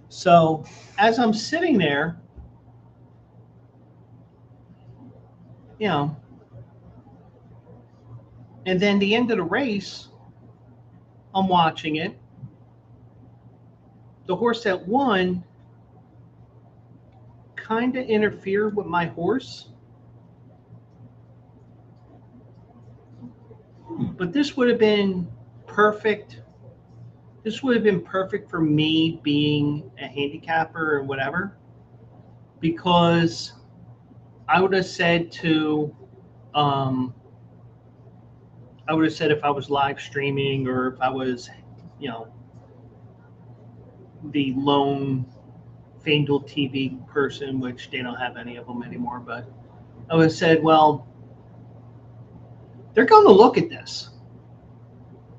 B: So as I'm sitting there, and then the end of the race, I'm watching it. The horse that won kind of interfered with my horse. But this would have been perfect. This would have been perfect for me being a handicapper or whatever, because I would have said to, I would have said if I was live streaming or if I was, the lone FanDuel TV person, which they don't have any of them anymore, but I would have said, well, they're going to look at this,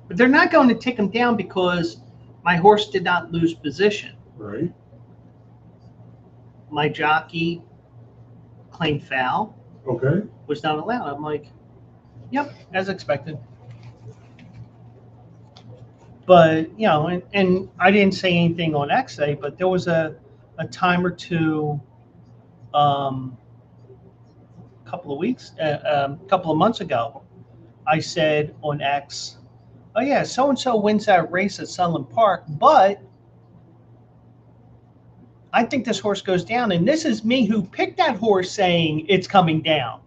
B: but they're not going to take him down because my horse did not lose position.
A: Right.
B: My jockey claimed foul.
A: Okay.
B: Was not allowed. I'm like, yep, as expected. But, and I didn't say anything on XA, but there was a time or two, couple of months ago, I said on X, oh yeah, so-and-so wins that race at Sunland Park, but I think this horse goes down. And this is me who picked that horse saying it's coming down.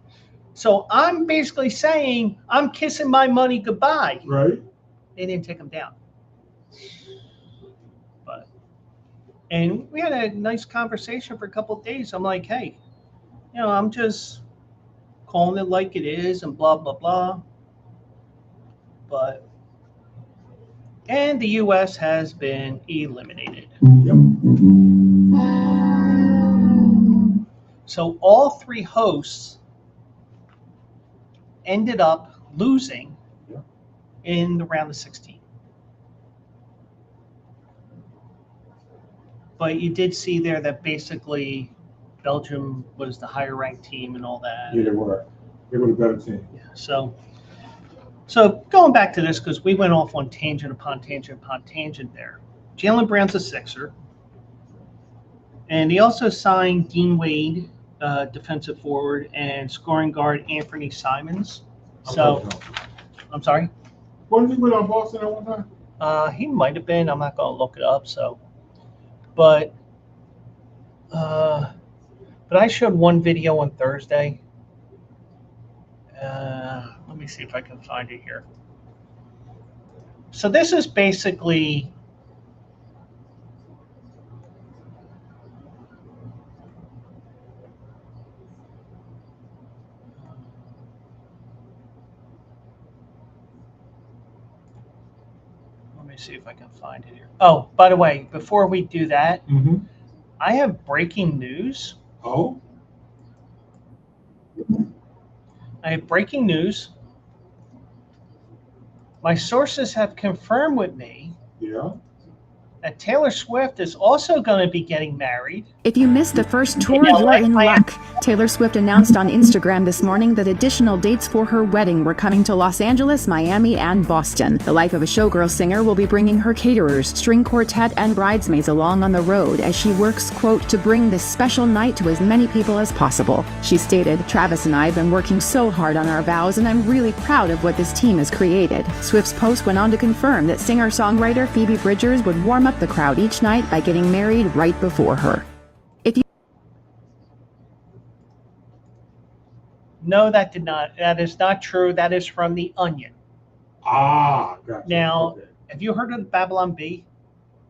B: So I'm basically saying I'm kissing my money goodbye.
A: Right.
B: They didn't take him down. And we had a nice conversation for a couple of days. I'm like, hey, I'm just calling it like it is and blah, blah, blah. And the U.S. has been eliminated.
A: Yep.
B: So all three hosts ended up losing in the round of 16. But you did see there that basically Belgium was the higher ranked team and all that.
A: Yeah, they were. They were the better team.
B: Yeah. So going back to this, because we went off on tangent upon tangent upon tangent there. Jaylen Brown's a Sixer. And he also signed Dean Wade, defensive forward, and scoring guard Anthony Simons. I'm sorry?
A: Wasn't he with Boston at one time?
B: He might have been. I'm not going to look it up. But I showed one video on Thursday. Let me see if I can find it here. So this is basically let me see if I can find it here. Oh, by the way, before we do that, I have breaking news.
A: Oh?
B: I have breaking news. My sources have confirmed with me that Taylor Swift is also going to be getting married.
C: If you missed the first tour, you're in luck. Taylor Swift announced on Instagram this morning that additional dates for her wedding were coming to Los Angeles, Miami, and Boston. The Life of a Showgirl singer will be bringing her caterers, string quartet, and bridesmaids along on the road as she works, quote, to bring this special night to as many people as possible. She stated, Travis and I have been working so hard on our vows, and I'm really proud of what this team has created. Swift's post went on to confirm that singer-songwriter Phoebe Bridgers would warm up the crowd each night by getting married right before her.
B: No, that is not true. That is from The Onion.
A: Ah, gotcha.
B: Now, have you heard of the Babylon Bee?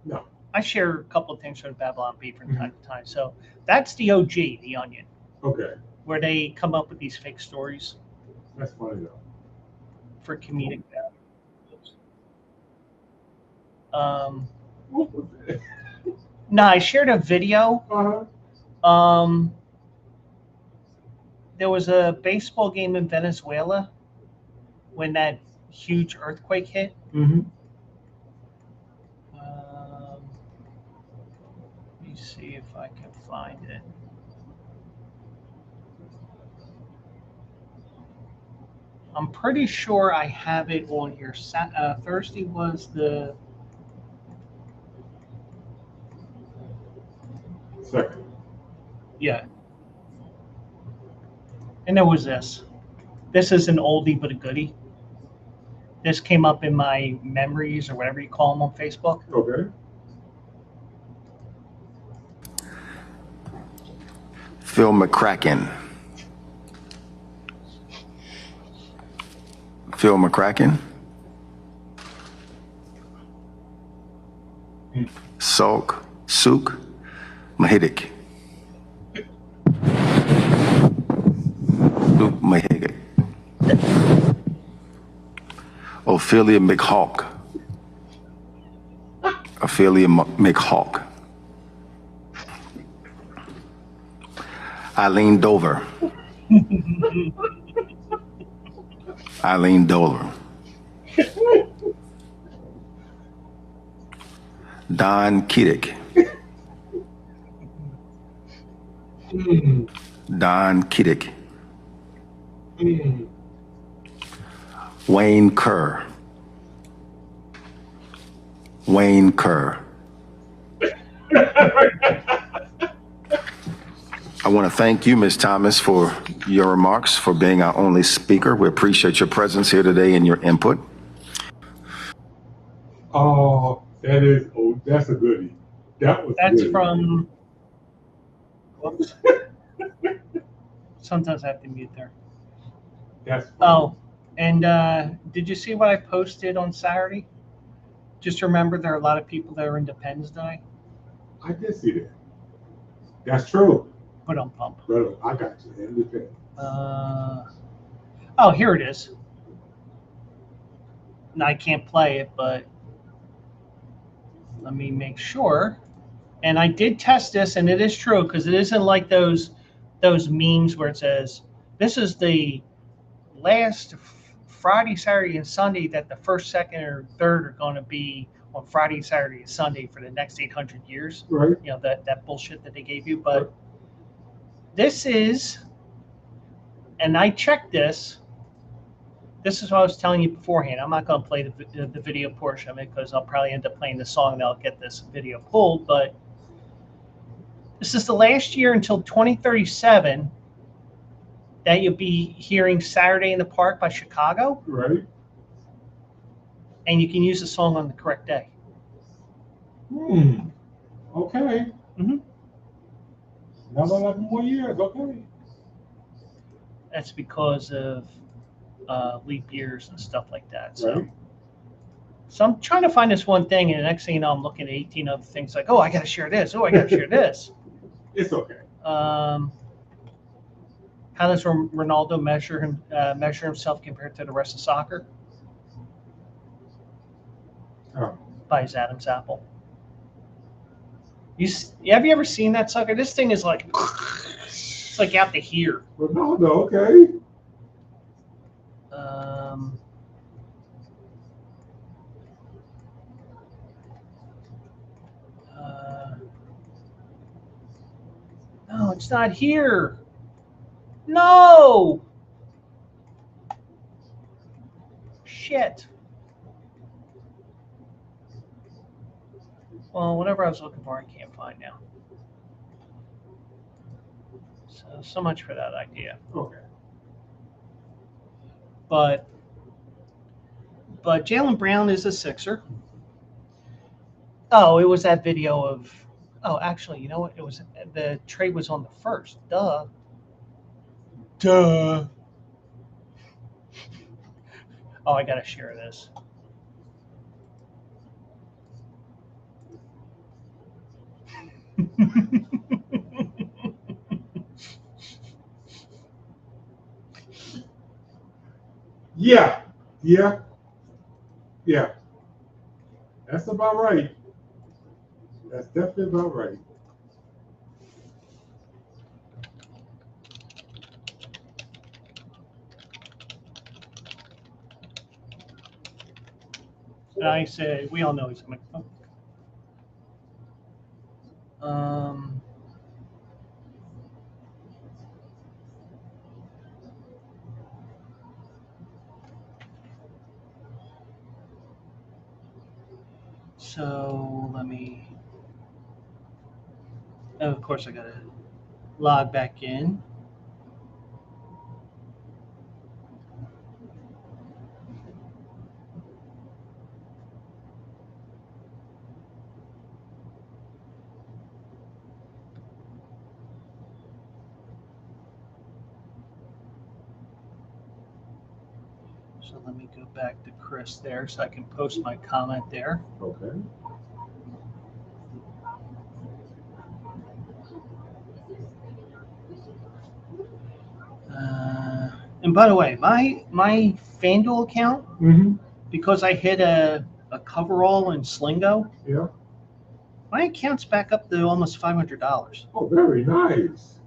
A: No.
B: I share a couple of things from Babylon Bee from time to time. So that's the OG, The Onion.
A: Okay.
B: Where they come up with these fake stories.
A: That's funny, though.
B: For comedic value. No, I shared a video. There was a baseball game in Venezuela when that huge earthquake hit. Let me see if I can find it. I'm pretty sure I have it on here. Thursday was the
A: second.
B: Yeah. And there was this. This is an oldie but a goodie. This came up in my memories or whatever you call them on Facebook.
A: Okay.
D: Phil McCracken. Phil McCracken. Souk Mahidic. Souk Mahidic. Ophelia McHawk. Ophelia McHawk. Eileen Dover. Eileen Dover. Don Kiddick. Don Kiddick. Wayne Kerr. Wayne Kerr. I want to thank you, Ms. Thomas, for your remarks, for being our only speaker. We appreciate your presence here today and your input.
A: Oh, that's a goodie. That was
B: That's
A: good.
B: from. Whoops. Sometimes I have to mute there.
A: That's funny.
B: Oh, and did you see what I posted on Saturday? Just remember, there are a lot of people that are Independence Day.
A: I did see that. That's true.
B: Put on pump.
A: Brother, I got you. Independent.
B: Oh, here it is. Now I can't play it, but let me make sure. And I did test this, and it is true because it isn't like those memes where it says this is the last Friday, Saturday, and Sunday that the first, second, or third are going to be on Friday, Saturday, and Sunday for the next 800 years.
A: Right.
B: You know, that bullshit that they gave you. But this is, and I checked this. This is what I was telling you beforehand. I'm not going to play the video portion of it because I'll probably end up playing the song and I'll get this video pulled. But this is the last year until 2037 that you'll be hearing Saturday in the Park by Chicago.
A: Right.
B: And you can use the song on the correct day.
A: Okay.
B: Mm-hmm.
A: Another 11 more years. Okay.
B: That's because of leap years and stuff like that. So.
A: Right.
B: So I'm trying to find this one thing, and the next thing you know, I'm looking at 18 other things like, oh, I got to share this. Oh, I got to share this.
A: It's okay.
B: How does Ronaldo measure himself compared to the rest of soccer?
A: Oh.
B: By his Adam's apple. Have you ever seen that sucker? This thing is like, it's like out to here.
A: Ronaldo, okay.
B: No, it's not here. No. Shit. Well, whatever I was looking for, I can't find now. So much for that idea.
A: Okay.
B: But Jaylen Brown is a Sixer. Oh, it was that video of. Oh, actually, you know what? It was the trade was on the first. Duh. Oh, I gotta share this.
A: Yeah. That's about right. That's definitely about right.
B: And I say, we all know he's coming. So let me. Oh, of course, I gotta log back in. So let me go back to Chris there so I can post my comment there.
A: Okay.
B: And by the way, my FanDuel account,
A: Mm-hmm.
B: because I hit a coverall in Slingo,
A: Yeah.
B: my account's back up to almost $500.
A: Oh, very nice.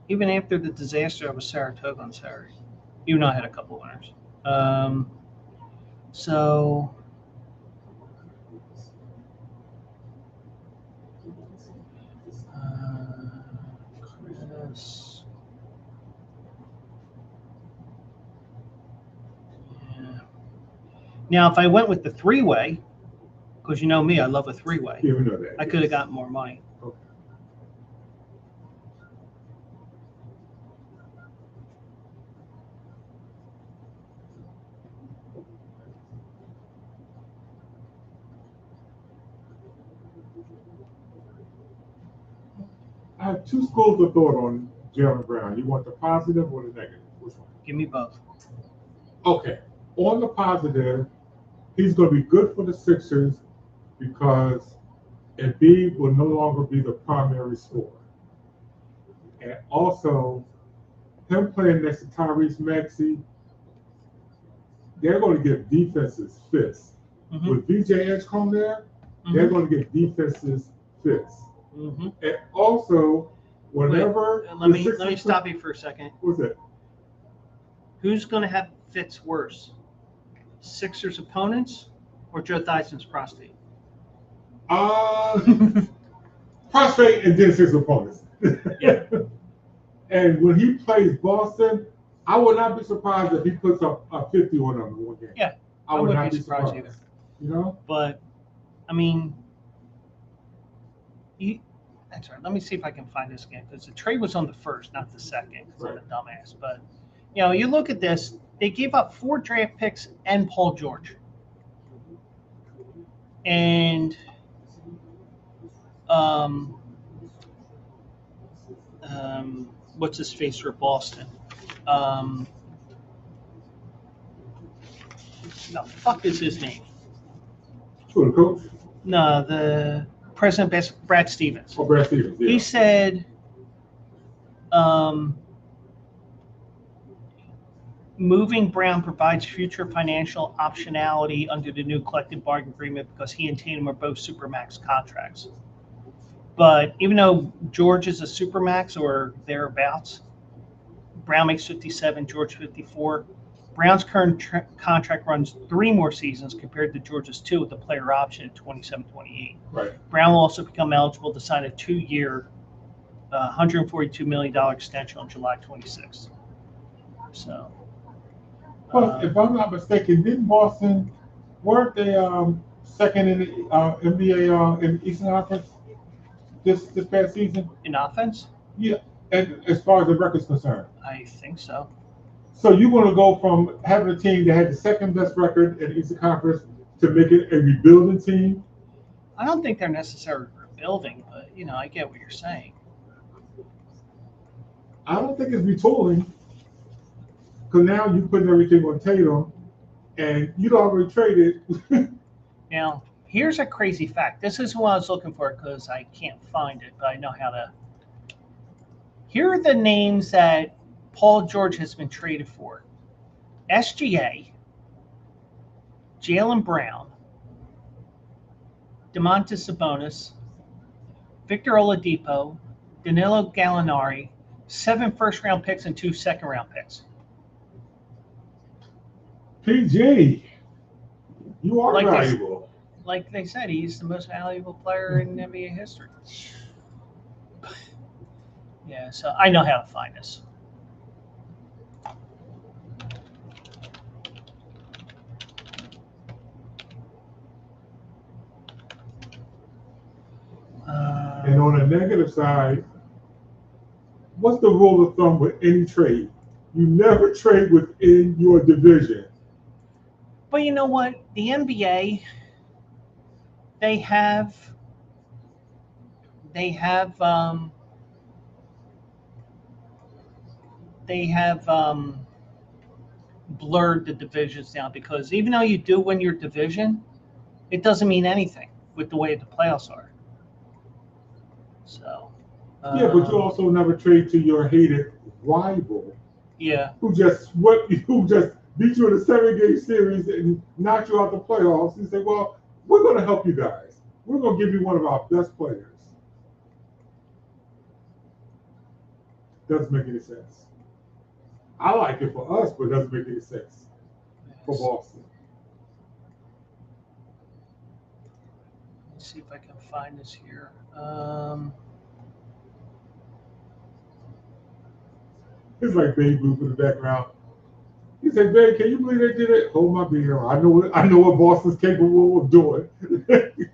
B: Even after the disaster of Saratoga on Saturday, even though I had a couple winners. So Chris, yeah. Now, if I went with the three-way, because you know me, I love a three-way,
A: Yeah, we know that.
B: I could have gotten more money.
A: Okay. I have two schools of thought on Jaylen Brown. You want the positive or the negative? Which one?
B: Give me both.
A: Okay. On the positive, he's going to be good for the Sixers because Embiid will no longer be the primary scorer. And also, him playing next to Tyrese Maxey, they're going to get defenses fits.
B: Mm-hmm.
A: With VJ Edgecombe there, they're going to get defenses fits.
B: Mm-hmm.
A: And also, whenever
B: let me stop you for a second.
A: What's that?
B: Who's going to have fits worse, Sixers opponents or Joe Thyson's prostate?
A: Prostrate and then six opponents.
B: Yeah.
A: And when he plays Boston, I would not be surprised if he puts up a 50 on them in one game.
B: Yeah,
A: I would not
B: be surprised either.
A: You know?
B: But, I mean, that's right. Let me see if I can find this again, because the trade was on the first, not the second, because I'm a dumbass. But, you know, you look at this, they gave up 4 draft picks and Paul George. And what's his face for Boston? The fuck is his name?
A: Who, the coach?
B: No, the president, Brad Stevens.
A: Oh, Brad Stevens, yeah.
B: He said, moving Brown provides future financial optionality under the new collective bargaining agreement because he and Tatum are both supermax contracts. But even though George is a supermax or thereabouts, Brown makes 57, George 54. Brown's current contract runs 3 more seasons compared to George's 2 with the player option at 27-28.
A: Right.
B: Brown will also become eligible to sign a 2-year, $142 million extension on July 26th. So.
A: Plus, if I'm not mistaken, didn't Boston, weren't they second in the NBA in the Eastern Conference this past season?
B: In offense?
A: Yeah, and as far as the record's concerned.
B: I think so.
A: So you're going to go from having a team that had the second best record in the Eastern Conference to make it a rebuilding team?
B: I don't think they're necessarily rebuilding, but, you know, I get what you're saying.
A: I don't think it's retooling. Because now you're putting everything on Tatum, and you'd already traded.
B: Now, here's a crazy fact. This is what I was looking for because I can't find it, but I know how to. Here are the names that Paul George has been traded for. SGA, Jaylen Brown, Domantas Sabonis, Victor Oladipo, Danilo Gallinari, 7 first-round picks and 2 second-round picks.
A: PG, you are
B: Like
A: valuable.
B: Like they said, he's the most valuable player in NBA history. Yeah, so I know how to find this.
A: And on the negative side, what's the rule of thumb with any trade? You never trade within your division.
B: But you know what? The NBA, they have blurred the divisions down, because even though you do win your division, it doesn't mean anything with the way the playoffs are. So.
A: Yeah, but you also never trade to your hated rival.
B: Yeah.
A: Who just beat you in a 7-game series and knocked you out the playoffs. You say, well, we're going to help you guys. We're going to give you one of our best players. Doesn't make any sense. I like it for us, but it doesn't make any sense for Boston.
B: Let's see if I can find this here.
A: It's like Babe Ruth in the background. He said, "Babe, can you believe they did it? Hold my beer. I know what Boston's capable of doing."
B: Let me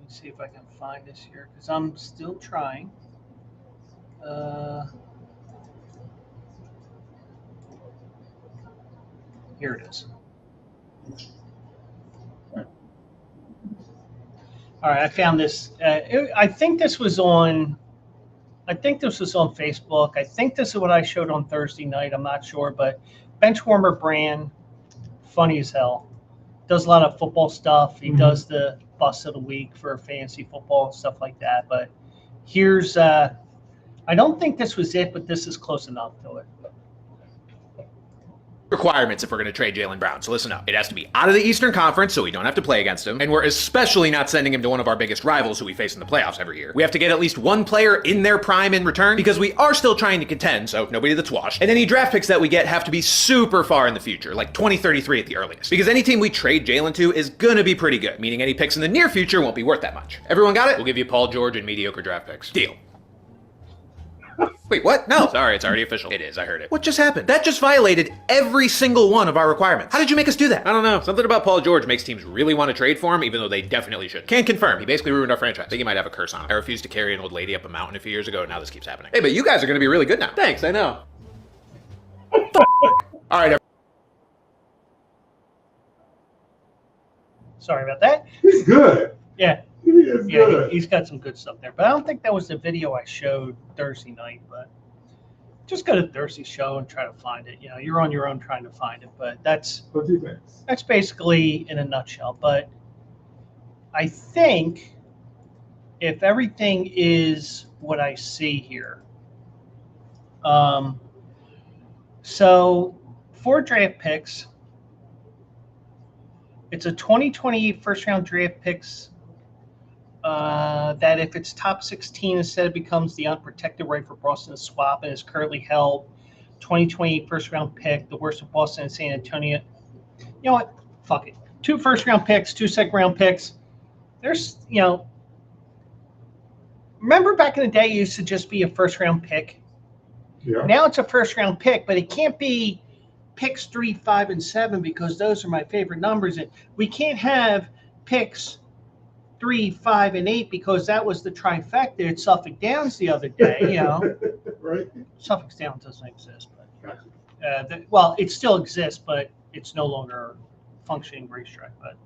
B: see if I can find this here, because I'm still trying. Here it is. All right, I found this. I think this was on Facebook. I think this is what I showed on Thursday night. I'm not sure, but Benchwarmer Brand, funny as hell. Does a lot of football stuff. He does the bust of the week for fantasy football, stuff like that. But here's, I don't think this was it, but this is close enough to it.
E: Requirements if we're going to trade Jaylen Brown. So listen up. It has to be out of the Eastern Conference, so we don't have to play against him. And we're especially not sending him to one of our biggest rivals who we face in the playoffs every year. We have to get at least one player in their prime in return, because we are still trying to contend, so nobody that's washed. And any draft picks that we get have to be super far in the future, like 2033 at the earliest. Because any team we trade Jaylen to is going to be pretty good, meaning any picks in the near future won't be worth that much. Everyone got it? We'll give you Paul George and mediocre draft picks. Deal. Wait, what? No. Sorry, it's already official. It is, I heard it. What just happened? That just violated every single one of our requirements. How did you make us do that? I don't know. Something about Paul George makes teams really want to trade for him, even though they definitely should. Can't confirm. He basically ruined our franchise. I think he might have a curse on him. I refused to carry an old lady up a mountain a few years ago, and now this keeps happening. Hey, but you guys are going to be really good now. Thanks, I know. All right.
B: Sorry about that.
A: He's good.
B: Yeah.
A: He is good.
B: He's got some good stuff there. But I don't think that was the video I showed Thursday night. But just go to Thursday's show and try to find it. You know, you're on your own trying to find it. But that's basically in a nutshell. But I think if everything is what I see here, so 4 draft picks. It's a 2028 first-round draft picks. That if it's top 16, instead it becomes the unprotected right for Boston to swap, and is currently held 2028 first-round pick, the worst of Boston and San Antonio. You know what? Fuck it. 2 first-round picks, 2 second-round picks. There's, remember back in the day, it used to just be a first-round pick?
A: Yeah.
B: Now it's a first-round pick, but it can't be picks 3, 5, and 7, because those are my favorite numbers. And we can't have picks 3, 5, and 8, because that was the trifecta at Suffolk Downs the other day.
A: Right.
B: Suffolk Downs doesn't exist, but well, it still exists, but it's no longer a functioning racetrack. But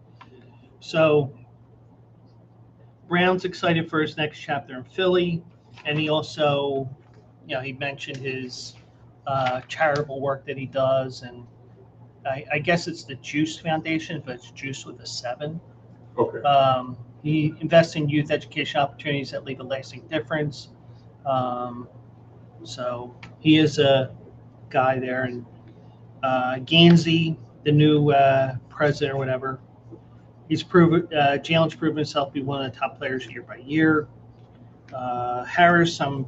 B: so Brown's excited for his next chapter in Philly, and he also, he mentioned his charitable work that he does, and I guess it's the Juice Foundation, but it's Juice with a 7.
A: Okay.
B: He invests in youth education opportunities that leave a lasting difference. So he is a guy there. And Gansey, the new president or whatever, Jaylen's proven himself to be one of the top players year by year. Harris, I'm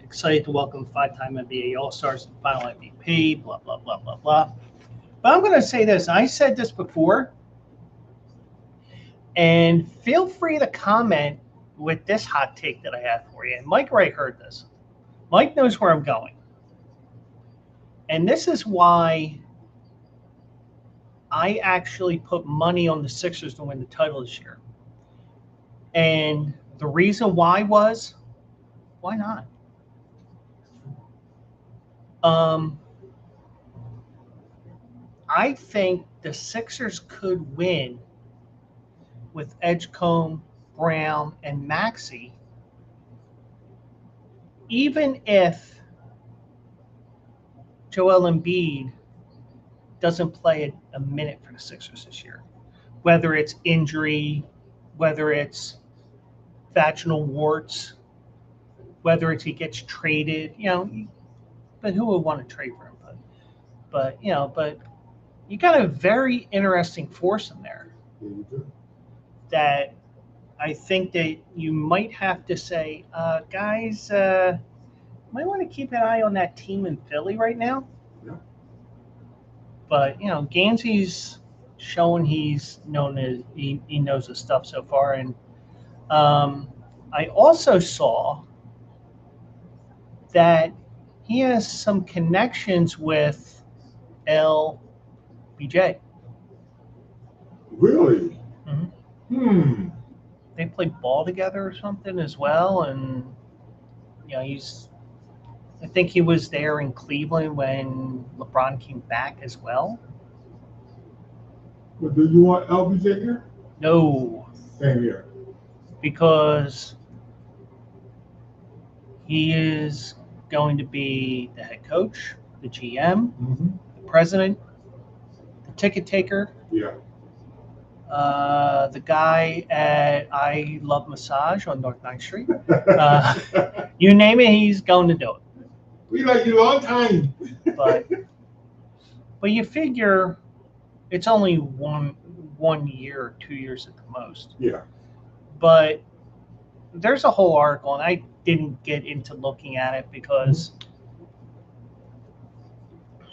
B: excited to welcome 5-time NBA All-Stars and final MVP, blah, blah, blah, blah, blah. But I'm going to say this. I said this before. And feel free to comment with this hot take that I have for you. And Mike Wright heard this. Mike knows where I'm going. And this is why I actually put money on the Sixers to win the title this year. And the reason why was, why not? I think the Sixers could win with Edgecombe, Brown, and Maxey, even if Joel Embiid doesn't play a minute for the Sixers this year, whether it's injury, whether it's vaginal warts, whether it's he gets traded, but who would want to trade for him? But you got a very interesting force in there that I think that you might have to say, guys, might want to keep an eye on that team in Philly right now.
A: Yeah.
B: But Gansey's showing he knows his stuff so far, and I also saw that he has some connections with LBJ.
A: Really?
B: Mm-hmm. They play ball together or something as well, and I think he was there in Cleveland when LeBron came back as well.
A: Well, do you want LBJ here?
B: No.
A: Same here.
B: Because he is going to be the head coach, the GM, the president, the ticket taker.
A: Yeah.
B: The guy at I Love Massage on North 9th Street. You name it, he's going to do it.
A: We like you long time.
B: But you figure it's only one year or 2 years at the most.
A: Yeah.
B: But there's a whole article, and I didn't get into looking at it because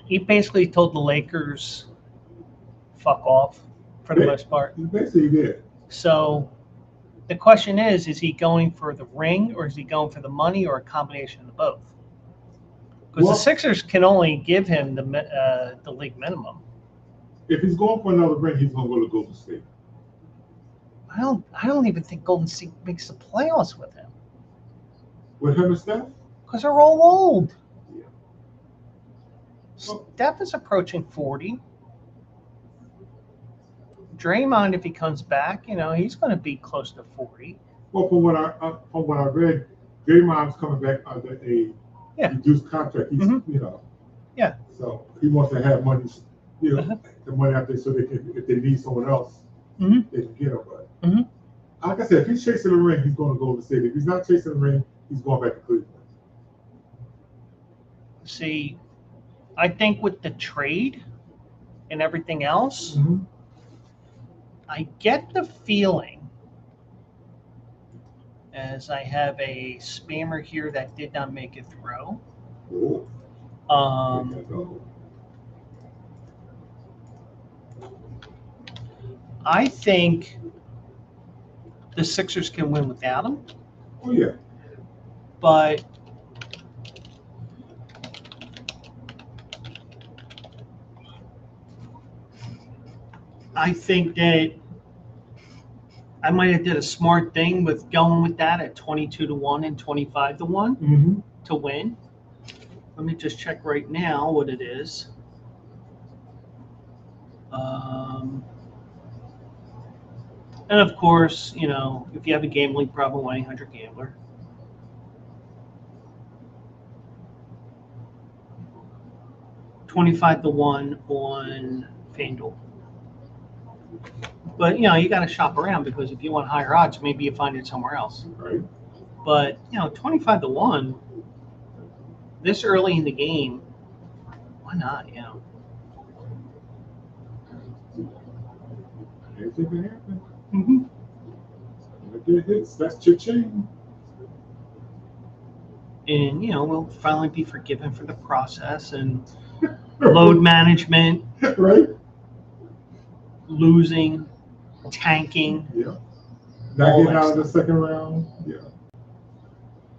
B: he basically told the Lakers, fuck off for the most part.
A: He basically did.
B: So the question is he going for the ring, or is he going for the money, or a combination of both? Because the Sixers can only give him the league minimum.
A: If he's going for another ring, he's going to go to Golden State.
B: I don't even think Golden State makes the playoffs with him.
A: With him and Steph?
B: Because they're all old.
A: Yeah.
B: Steph is approaching 40. Draymond, if he comes back, he's going to be close to 40.
A: Well, from what I read, Draymond's coming back under a reduced contract. He's,
B: Yeah.
A: So he wants to have money, the money out there, so they can, if they need someone else, they can get him. But like I said, if he's chasing the ring, he's going to go to the city. If he's not chasing the ring, he's going back to Cleveland.
B: See, I think with the trade and everything else, I get the feeling, as I have a spammer here that did not make it through. I think the Sixers can win without him.
A: Oh, yeah.
B: But I think that I might have did a smart thing with going with that at 22-1 and 25-1 to win. Let me just check right now what it is. And of course, if you have a gambling problem, 1-800-GAMBLER. $25-1 on FanDuel. But you got to shop around, because if you want higher odds, maybe you find it somewhere else.
A: Right.
B: But 25-1 this early in the game, why not?
A: Anything can happen. Get hits. That's cha-ching.
B: And we'll finally be forgiven for the process and load management,
A: right?
B: Losing, tanking.
A: Yeah. Not getting out of the second round. Yeah.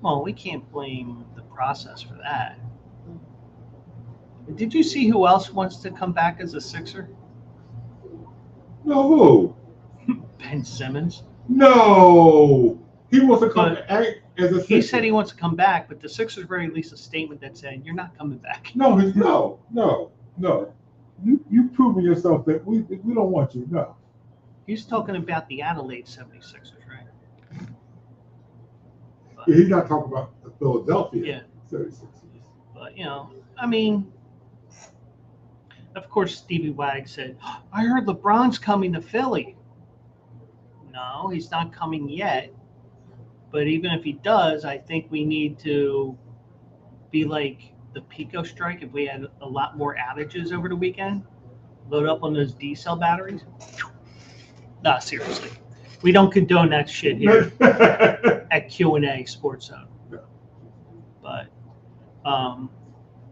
B: Well, we can't blame the process for that. Did you see who else wants to come back as a Sixer?
A: No, who?
B: Ben Simmons.
A: No. He wants to come back as a Sixer.
B: He said he wants to come back, but the Sixers very released a statement that said, "You're not coming back."
A: No. You've proven yourself that we don't want you. No.
B: He's talking about the Adelaide 76ers, right?
A: Yeah, he's not talking about the Philadelphia 76ers.
B: But, Of course, Stevie Wag said, I heard LeBron's coming to Philly. No, he's not coming yet. But even if he does, I think we need to be like the Pico strike if we had a lot more outages over the weekend. Load up on those D-cell batteries. Nah, seriously. We don't condone that shit here at Q&A Sports Zone.
A: No.
B: But,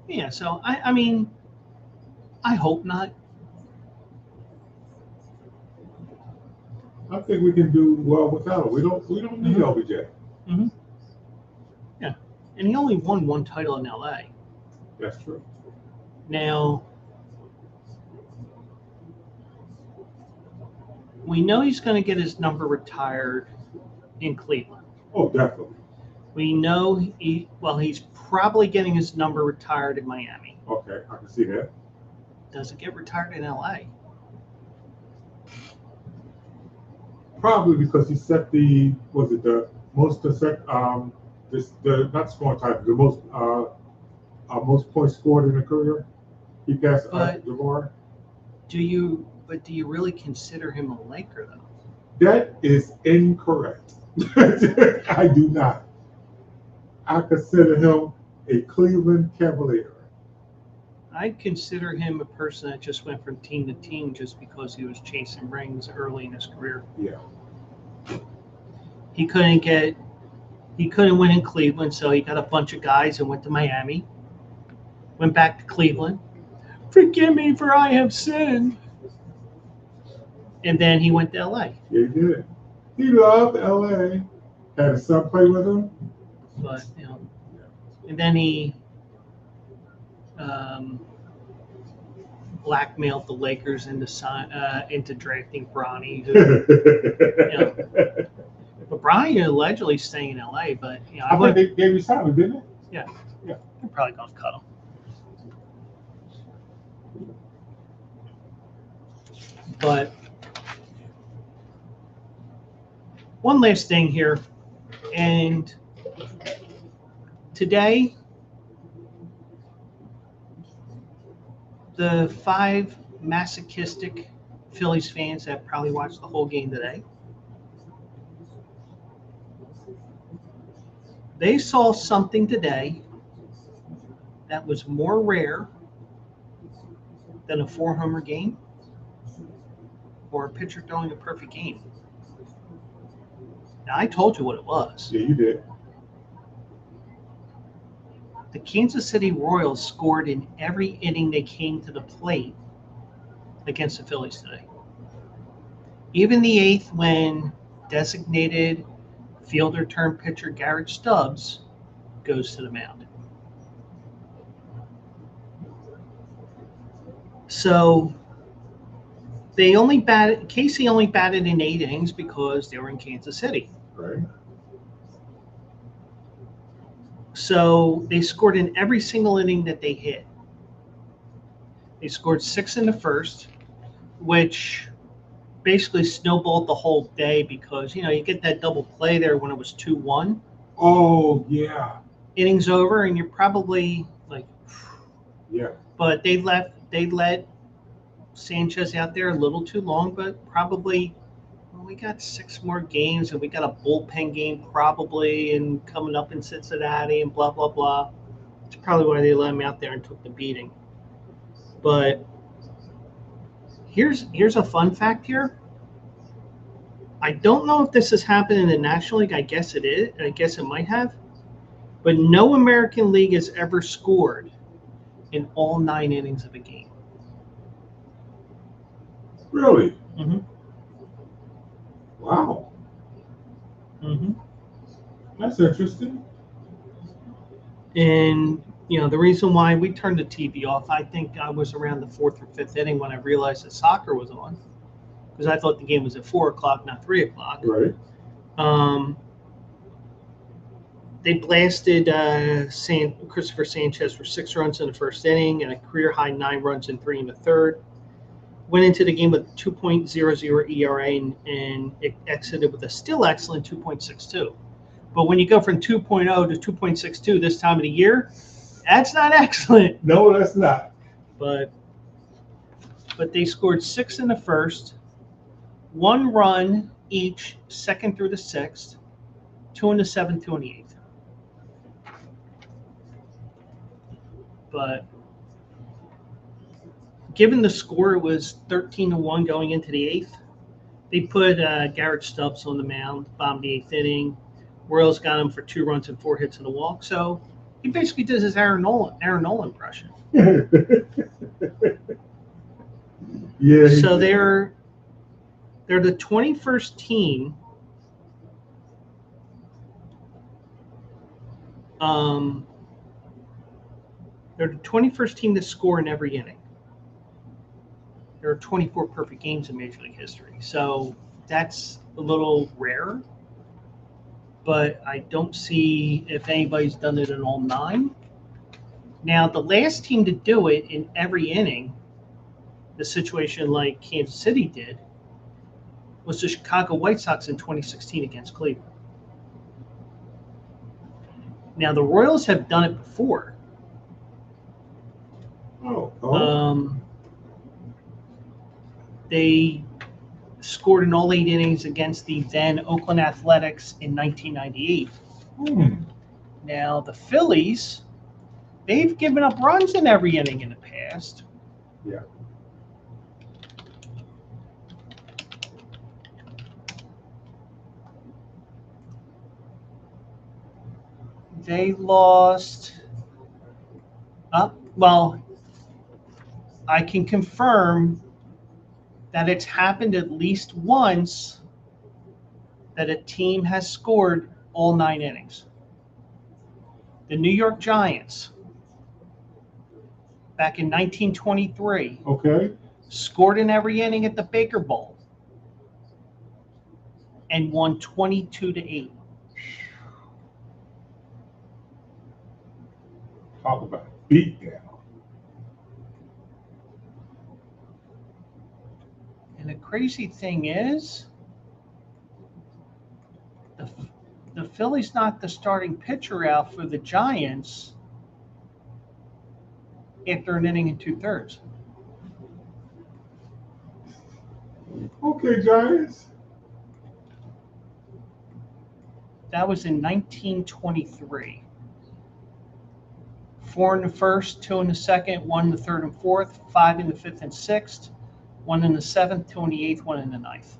B: yeah, so, I mean, I hope not.
A: I think we can do well without him. We don't need LBJ.
B: Mm-hmm. Yeah, and he only won one title in LA.
A: That's true.
B: Now, we know he's going to get his number retired in Cleveland.
A: Oh, definitely.
B: We know he's probably getting his number retired in Miami.
A: Okay, I can see that.
B: Does it get retired in LA?
A: Probably because he set the not scoring title, the most points scored in a career. He passed Jabbar.
B: Do you really consider him a Laker though?
A: That is incorrect. I do not. I consider him a Cleveland Cavalier.
B: I consider him a person that just went from team to team just because he was chasing rings early in his career.
A: Yeah.
B: He couldn't win in Cleveland, so he got a bunch of guys and went to Miami. Went back to Cleveland. Forgive me for I have sinned. And then he went to LA.
A: Yeah, he did. He loved LA. Had his son play with him.
B: But and then he blackmailed the Lakers into drafting Bronny. But Bronny allegedly staying in LA, but
A: I think they gave him time, didn't they?
B: Yeah.
A: Yeah.
B: They're probably gonna cut him. But one last thing here, and today the 5 masochistic Phillies fans that probably watched the whole game today, they saw something today that was more rare than a 4-homer game or a pitcher throwing a perfect game. Now, I told you what it was.
A: Yeah, you did.
B: The Kansas City Royals scored in every inning they came to the plate against the Phillies today. Even the 8th, when designated fielder turned pitcher Garrett Stubbs goes to the mound. So Casey only batted in 8 innings because they were in Kansas City.
A: Right.
B: So they scored in every single inning that they hit. They scored 6 in the first, which basically snowballed the whole day because, you get that double play there when it was 2-1.
A: Oh, yeah.
B: Innings over, and you're probably like,
A: yeah.
B: But they let Sanchez out there a little too long, but probably we got 6 more games and we got a bullpen game probably and coming up in Cincinnati and blah, blah, blah. It's probably why they let him out there and took the beating. But here's a fun fact here. I don't know if this has happened in the National League. I guess it is. I guess it might have. But no American League has ever scored in all 9 innings of a game.
A: Really?
B: Mm-hmm.
A: Wow.
B: Mm-hmm.
A: That's interesting.
B: And, the reason why we turned the TV off, I think I was around the 4th or 5th inning when I realized that soccer was on. Because I thought the game was at 4 o'clock, not 3 o'clock.
A: Right.
B: They blasted Christopher Sanchez for 6 runs in the first inning and a career-high 9 runs in 3 in the third. Went into the game with 2.00 ERA and it exited with a still excellent 2.62. But when you go from 2.0 to 2.62 this time of the year, that's not excellent.
A: No, that's not.
B: But but they scored 6 in the first, 1 run each, second through the 6th, 2 in the 7th, 2 in the 8th. But given the score, it was 13-1 going into the 8th. They put Garrett Stubbs on the mound, bottom of the 8th inning. Royals got him for 2 runs and 4 hits and a walk. So he basically does his Aaron Nolan impression.
A: Yeah.
B: So they're the 21st team. They're the 21st team to score in every inning. There are 24 perfect games in Major League history. So that's a little rare. But I don't see if anybody's done it in all 9. Now, the last team to do it in every inning, the situation like Kansas City did, was the Chicago White Sox in 2016 against Cleveland. Now, the Royals have done it before. They scored in all 8 innings against the then Oakland Athletics in 1998. Now, the Phillies, they've given up runs in every inning in the past.
A: Yeah.
B: They lost. Well, I can confirm that it's happened at least once that a team has scored all 9 innings. The New York Giants, back in 1923, scored in every inning at the Baker Bowl and won 22-8.
A: Talk about a beatdown.
B: And the crazy thing is, the Phillies knocked the starting pitcher out for the Giants after an inning and 2/3.
A: Okay, Giants.
B: That was in 1923. 4 in the first, 2 in the second, 1 in the third and fourth, 5 in the 5th and 6th, 1 in the 7th, 2 in the 8th, 1 in the 9th.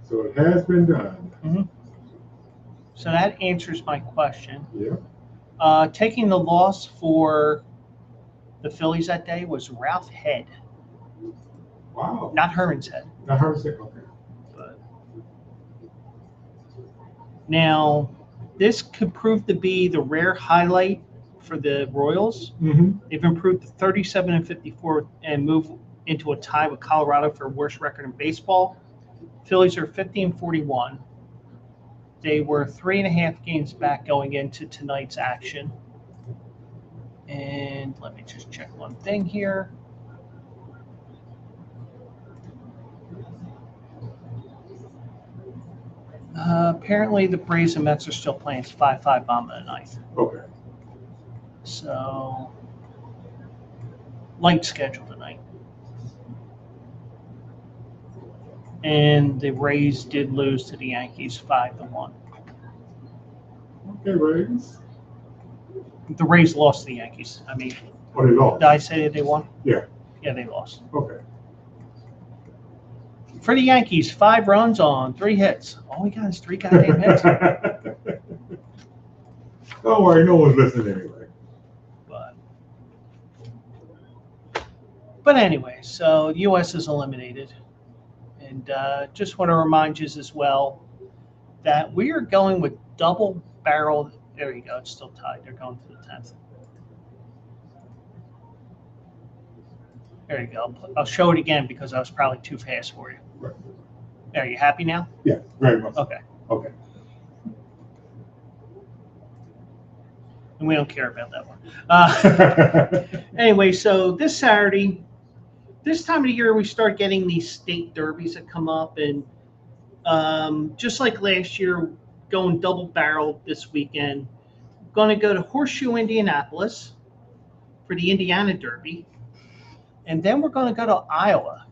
A: So it has been done.
B: Mm-hmm. So that answers my question.
A: Yeah.
B: Taking the loss for the Phillies that day was Ralph Head.
A: Wow.
B: Not Herman's Head.
A: Not Herman's Head, okay.
B: But now, this could prove to be the rare highlight for the Royals. They've improved to 37-54 and move into a tie with Colorado for worst record in baseball. Phillies are 50-41. They were 3.5 games back going into tonight's action. And let me just check one thing here. Apparently, the Braves and Mets are still playing. It's 5-5 bottom of the 9th.
A: Okay.
B: So, light schedule tonight. And the Rays did lose to the Yankees 5-1.
A: Okay, Rays.
B: The Rays lost to the Yankees. I mean,
A: Oh, they lost.
B: did I say they won?
A: Yeah.
B: Yeah, they lost.
A: Okay.
B: For the Yankees, 5 runs on 3 hits. All we got is 3 goddamn hits.
A: Don't worry, no one's listening anyway.
B: But anyway, so the U.S. is eliminated. And just want to remind you as well that we are going with double barrel. There you go. It's still tied. They're going to the 10th. There you go. I'll show it again because I was probably too fast for you.
A: Right.
B: Are you happy now?
A: Yeah, very much.
B: Okay.
A: Okay.
B: And we don't care about that one. Anyway, so this Saturday, this time of the year, we start getting these state derbies that come up. And just like last year, going double barrel this weekend, going to go to Horseshoe, Indianapolis for the Indiana Derby. And then we're going to go to Iowa.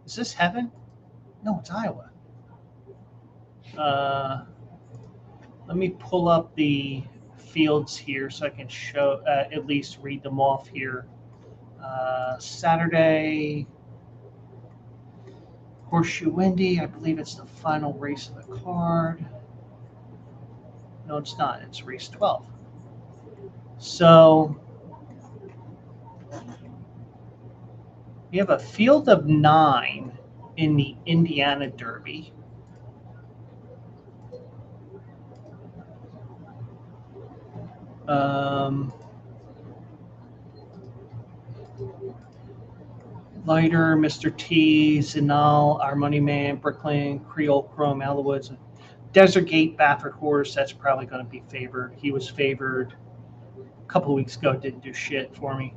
B: Is this heaven? No, it's Iowa. Let me pull up the fields here so I can show, at least read them off here. Saturday, Horseshoe Windy. I believe it's the final race of the card. No, it's not. It's race 12. So we have a field of 9 in the Indiana Derby. Lighter, Mr. T, Zinal, Our Money Man, Brooklyn, Creole Chrome, Out of the Woods, Desert Gate, Baffert Horse. That's probably going to be favored. He was favored a couple of weeks ago. Didn't do shit for me.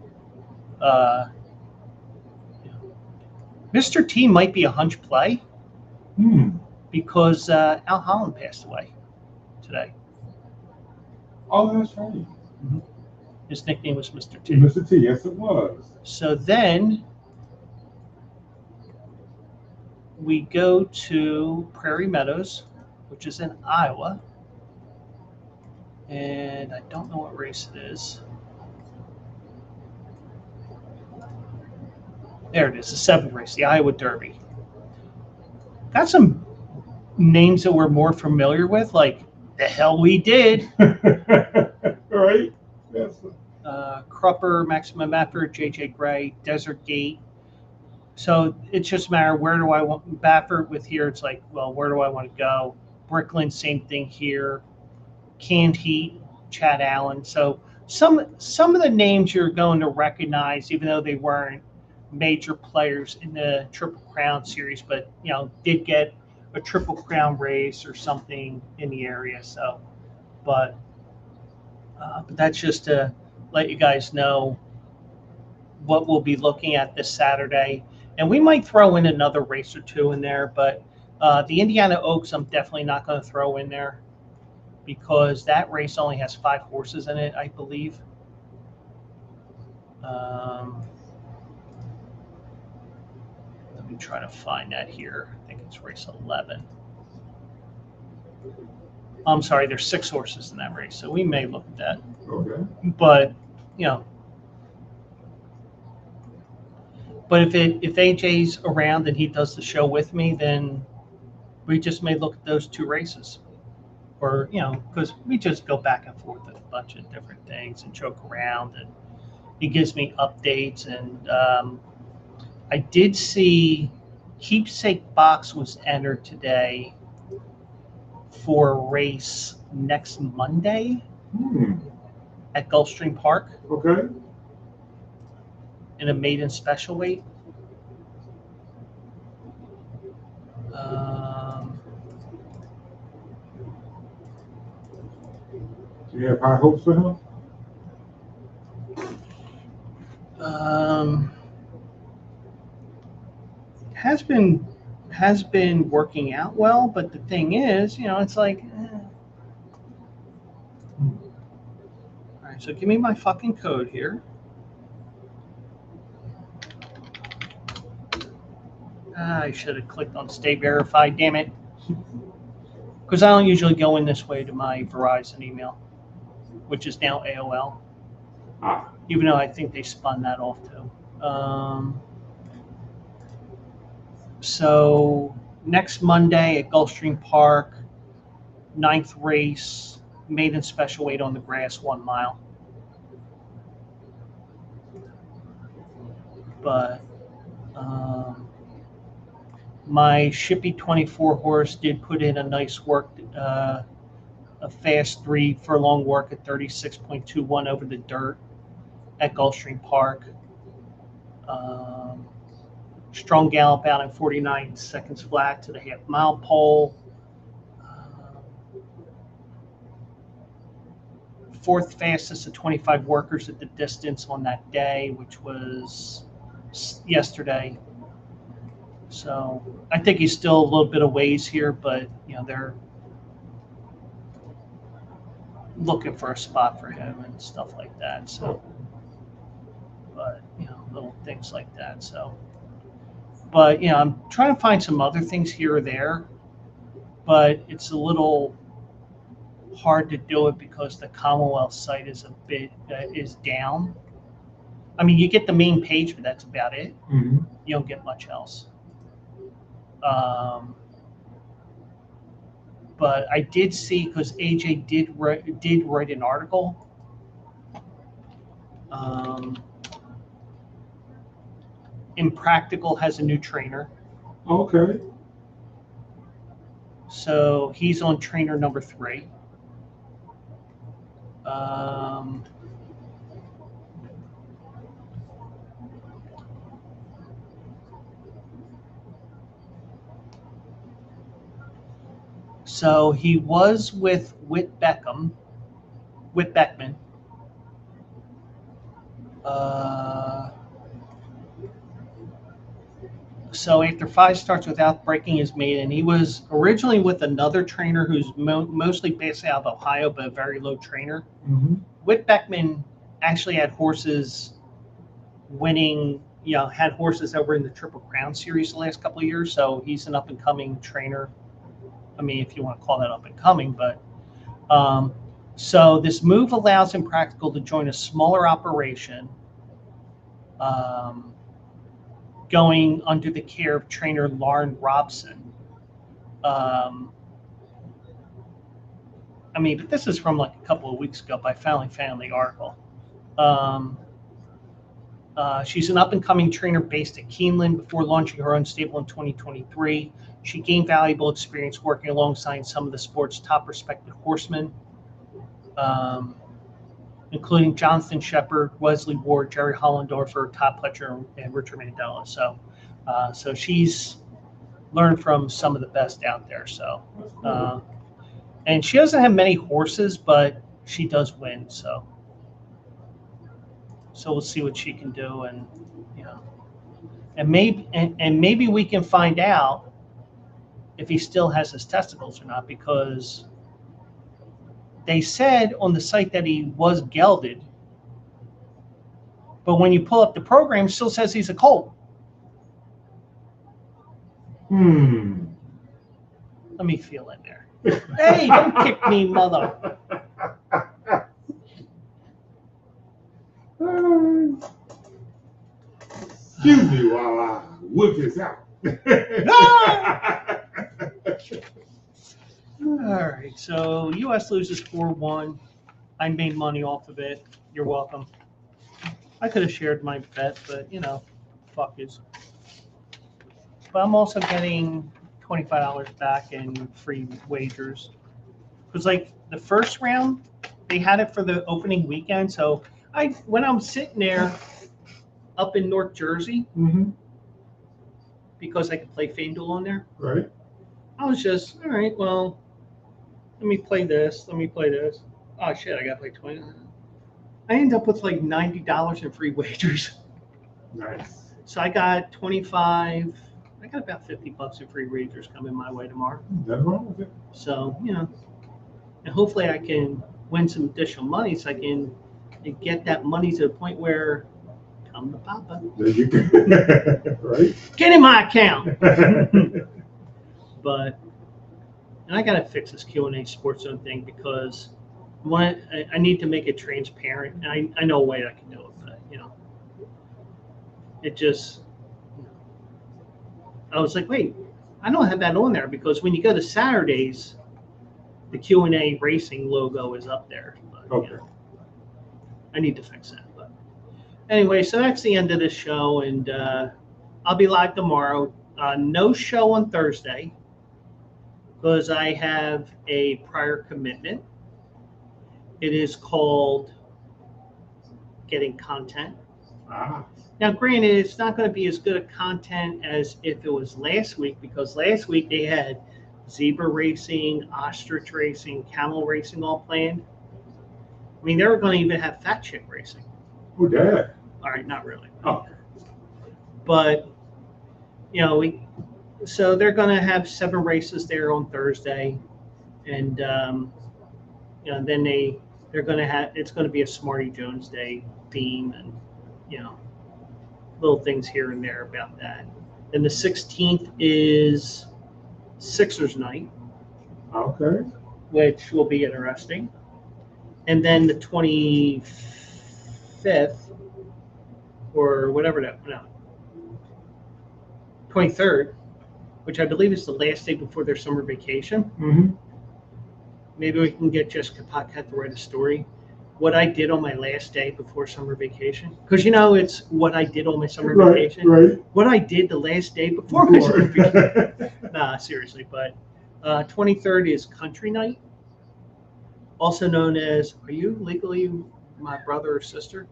B: Mr. T might be a hunch play because Al Holland passed away today.
A: Oh, that's right.
B: Mm-hmm. His nickname was Mr. T.
A: Mr. T, yes, it was.
B: So then we go to Prairie Meadows, which is in Iowa. And I don't know what race it is. There it is, the 7th race, the Iowa Derby. Got some names that we're more familiar with, like The Hell We Did.
A: Right? Yes.
B: Crupper, Maximum Effort, JJ Gray, Desert Gate. So it's just a matter, where do I want Baffert with here? It's like, well, where do I want to go? Brooklyn, same thing here. Canned Heat, Chad Allen. So some of the names you're going to recognize, even though they weren't major players in the Triple Crown series, but did get a Triple Crown race or something in the area. So, but that's just to let you guys know what we'll be looking at this Saturday. And we might throw in another race or two in there, but the Indiana Oaks, I'm definitely not going to throw in there because that race only has 5 horses in it, I believe. Let me try to find that here. I think it's race 11. I'm sorry, there's 6 horses in that race, so we may look at that.
A: Okay.
B: But but if AJ's around and he does the show with me, then we just may look at those 2 races, or because we just go back and forth with a bunch of different things and joke around, and he gives me updates. And I did see Keepsake Box was entered today for a race next Monday at Gulfstream Park.
A: Okay.
B: In a maiden special weight.
A: Do you have high hopes for him?
B: Has been working out well, but the thing is, it's like, All right, so give me my fucking code here. I should have clicked on Stay Verified, damn it. Because I don't usually go in this way to my Verizon email, which is now AOL. Even though I think they spun that off too. So next Monday at Gulfstream Park, 9th race, maiden special weight on the grass, 1 mile. But my Shippy 24 horse did put in a nice work, a fast 3 furlong work at 36.21 over the dirt at Gulfstream Park. Strong gallop out in 49 seconds flat to the half-mile pole. 4th fastest at 25 workers at the distance on that day, which was yesterday. So I think he's still a little bit of ways here, but they're looking for a spot for him and stuff like that. So, but little things like that. So, but I'm trying to find some other things here or there, but it's a little hard to do it because the Commonwealth site is a bit is down. I mean, you get the main page, but that's about it.
A: Mm-hmm.
B: You don't get much else. But I did see, because AJ did write an article. Impractical has a new trainer.
A: Okay.
B: So he's on trainer number 3. So he was with Beckman. So after 5 starts without breaking his maiden, he was originally with another trainer who's mostly based out of Ohio, but a very low trainer.
A: Mm-hmm.
B: Whit Beckman actually had horses winning, had horses over in the Triple Crown series the last couple of years. So he's an up-and-coming trainer. I mean, if you want to call that up-and-coming, but so this move allows Impractical to join a smaller operation, going under the care of trainer Lauren Robson. I mean, but this is from like a couple of weeks ago, but I finally found the article. She's an up-and-coming trainer based at Keeneland. Before launching her own stable in 2023, she gained valuable experience working alongside some of the sport's top respected horsemen, including Jonathan Shepard, Wesley Ward, Jerry Hollendorfer, Todd Pletcher, and Richard Mandela. So she's learned from some of the best out there. So, and she doesn't have many horses, but she does win. So we'll see what she can do, and and maybe we can find out if he still has his testicles or not, because they said on the site that he was gelded, but when you pull up the program, it still says he's a colt. Let me feel in there. Hey, don't kick me, mother.
A: Excuse me while I whip this out.
B: All right, so U.S. loses 4-1. I made money off of it. You're welcome. I could have shared my bet, but fuck is. But I'm also getting $25 back in free wagers. Because like the first round, they had it for the opening weekend. So when I'm sitting there up in North Jersey, because I could play FanDuel on there,
A: right?
B: I was just, all right, well, let me play this. Oh shit, I got like 20. I ended up with like $90 in free wagers.
A: Nice.
B: So I got 25. I got about $50 in free wagers coming my way tomorrow.
A: Nothing wrong with it.
B: So and hopefully I can win some additional money, so I can get that money to the point where come to Papa.
A: There you go. Right?
B: Get in my account. But I gotta fix this Q&A Sports Zone thing, because I need to make it transparent. And I know a way I can do it, but it just. I was like, wait, I don't have that on there, because when you go to Saturdays, the Q&A Racing logo is up there. But,
A: okay.
B: I need to fix that. But anyway, so that's the end of this show, and I'll be live tomorrow. No show on Thursday, because I have a prior commitment. It is called Getting Content. Now, granted, it's not going to be as good a content as if it was last week, because last week they had zebra racing, ostrich racing, camel racing all planned. I mean, they were going to even have fat chick racing.
A: Oh, Dad.
B: All right, not really.
A: Oh.
B: But, so they're going to have 7 races there on Thursday. And, then they're going to have, it's going to be a Smarty Jones Day theme. And, little things here and there about that. And the 16th is Sixers night,
A: Okay.
B: which will be interesting. And then the 25th, or whatever that, no, 23rd, which I believe is the last day before their summer vacation.
A: Mm-hmm.
B: Maybe we can get Jessica Paquette to write a story. What I did on my last day before summer vacation. Because, it's what I did on my summer vacation.
A: Right.
B: What I did the last day before my summer vacation. Nah, seriously. But 23rd is country night. Also known as, are you legally my brother or sister?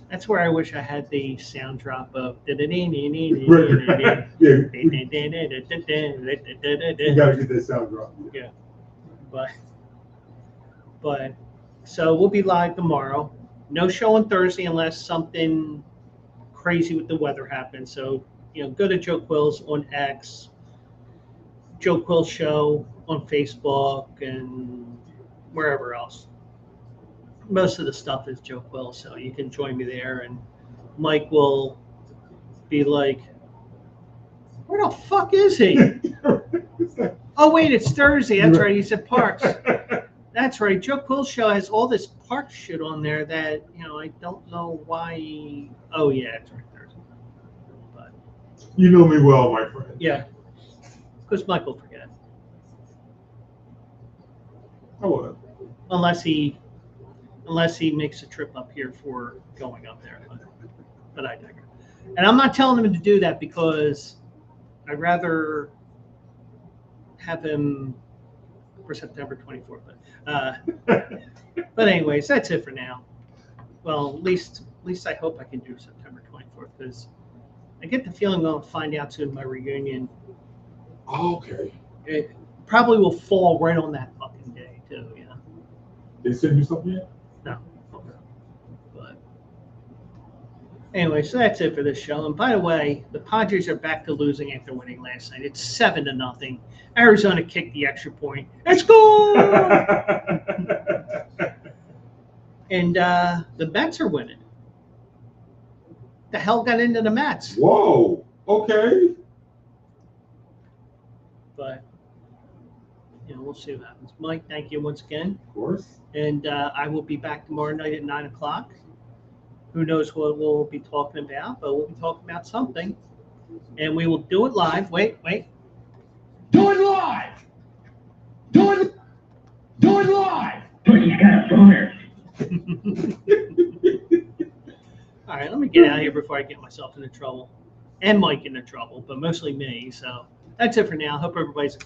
B: That's where I wish I had the sound drop of.
A: Yeah. You gotta get that sound drop.
B: Yeah. But so we'll be live tomorrow. No show on Thursday unless something crazy with the weather happens. So, go to Joe Quill's on X, Joe Quill Show on Facebook, and wherever else. Most of the stuff is Joe Quill, so you can join me there. And Mike will be like, where the fuck is he? Oh, wait, it's Thursday. That's right. He's at Parks. That's right. Joe Quill's show has all this park shit on there that, I don't know why. Oh, yeah, it's right, Thursday. But
A: you know me well, my friend.
B: yeah, because Mike will forget.
A: I would.
B: Unless he makes a trip up here for going up there. But I digress. And I'm not telling him to do that because I'd rather have him for September 24th. But anyways, that's it for now. Well, at least I hope I can do September 24th because I get the feeling I'll find out soon my reunion.
A: Okay.
B: It probably will fall right on that fucking day too.
A: They send you something yet?
B: No. Okay. But anyway, so that's it for this show. And by the way, the Padres are back to losing after winning last night. It's 7-0. Arizona kicked the extra point. It's gone. And the Mets are winning. The hell got into the Mets?
A: Whoa. Okay.
B: But we'll see what happens. Mike, thank you once again.
A: Of course.
B: And I will be back tomorrow night at 9 o'clock. Who knows what we'll be talking about, but we'll be talking about something. And we will do it live. Wait.
F: Do it live! Do it live!
G: He's got a boner.
B: All right, let me get out of here before I get myself into trouble. And Mike into trouble, but mostly me. So that's it for now. Hope everybody's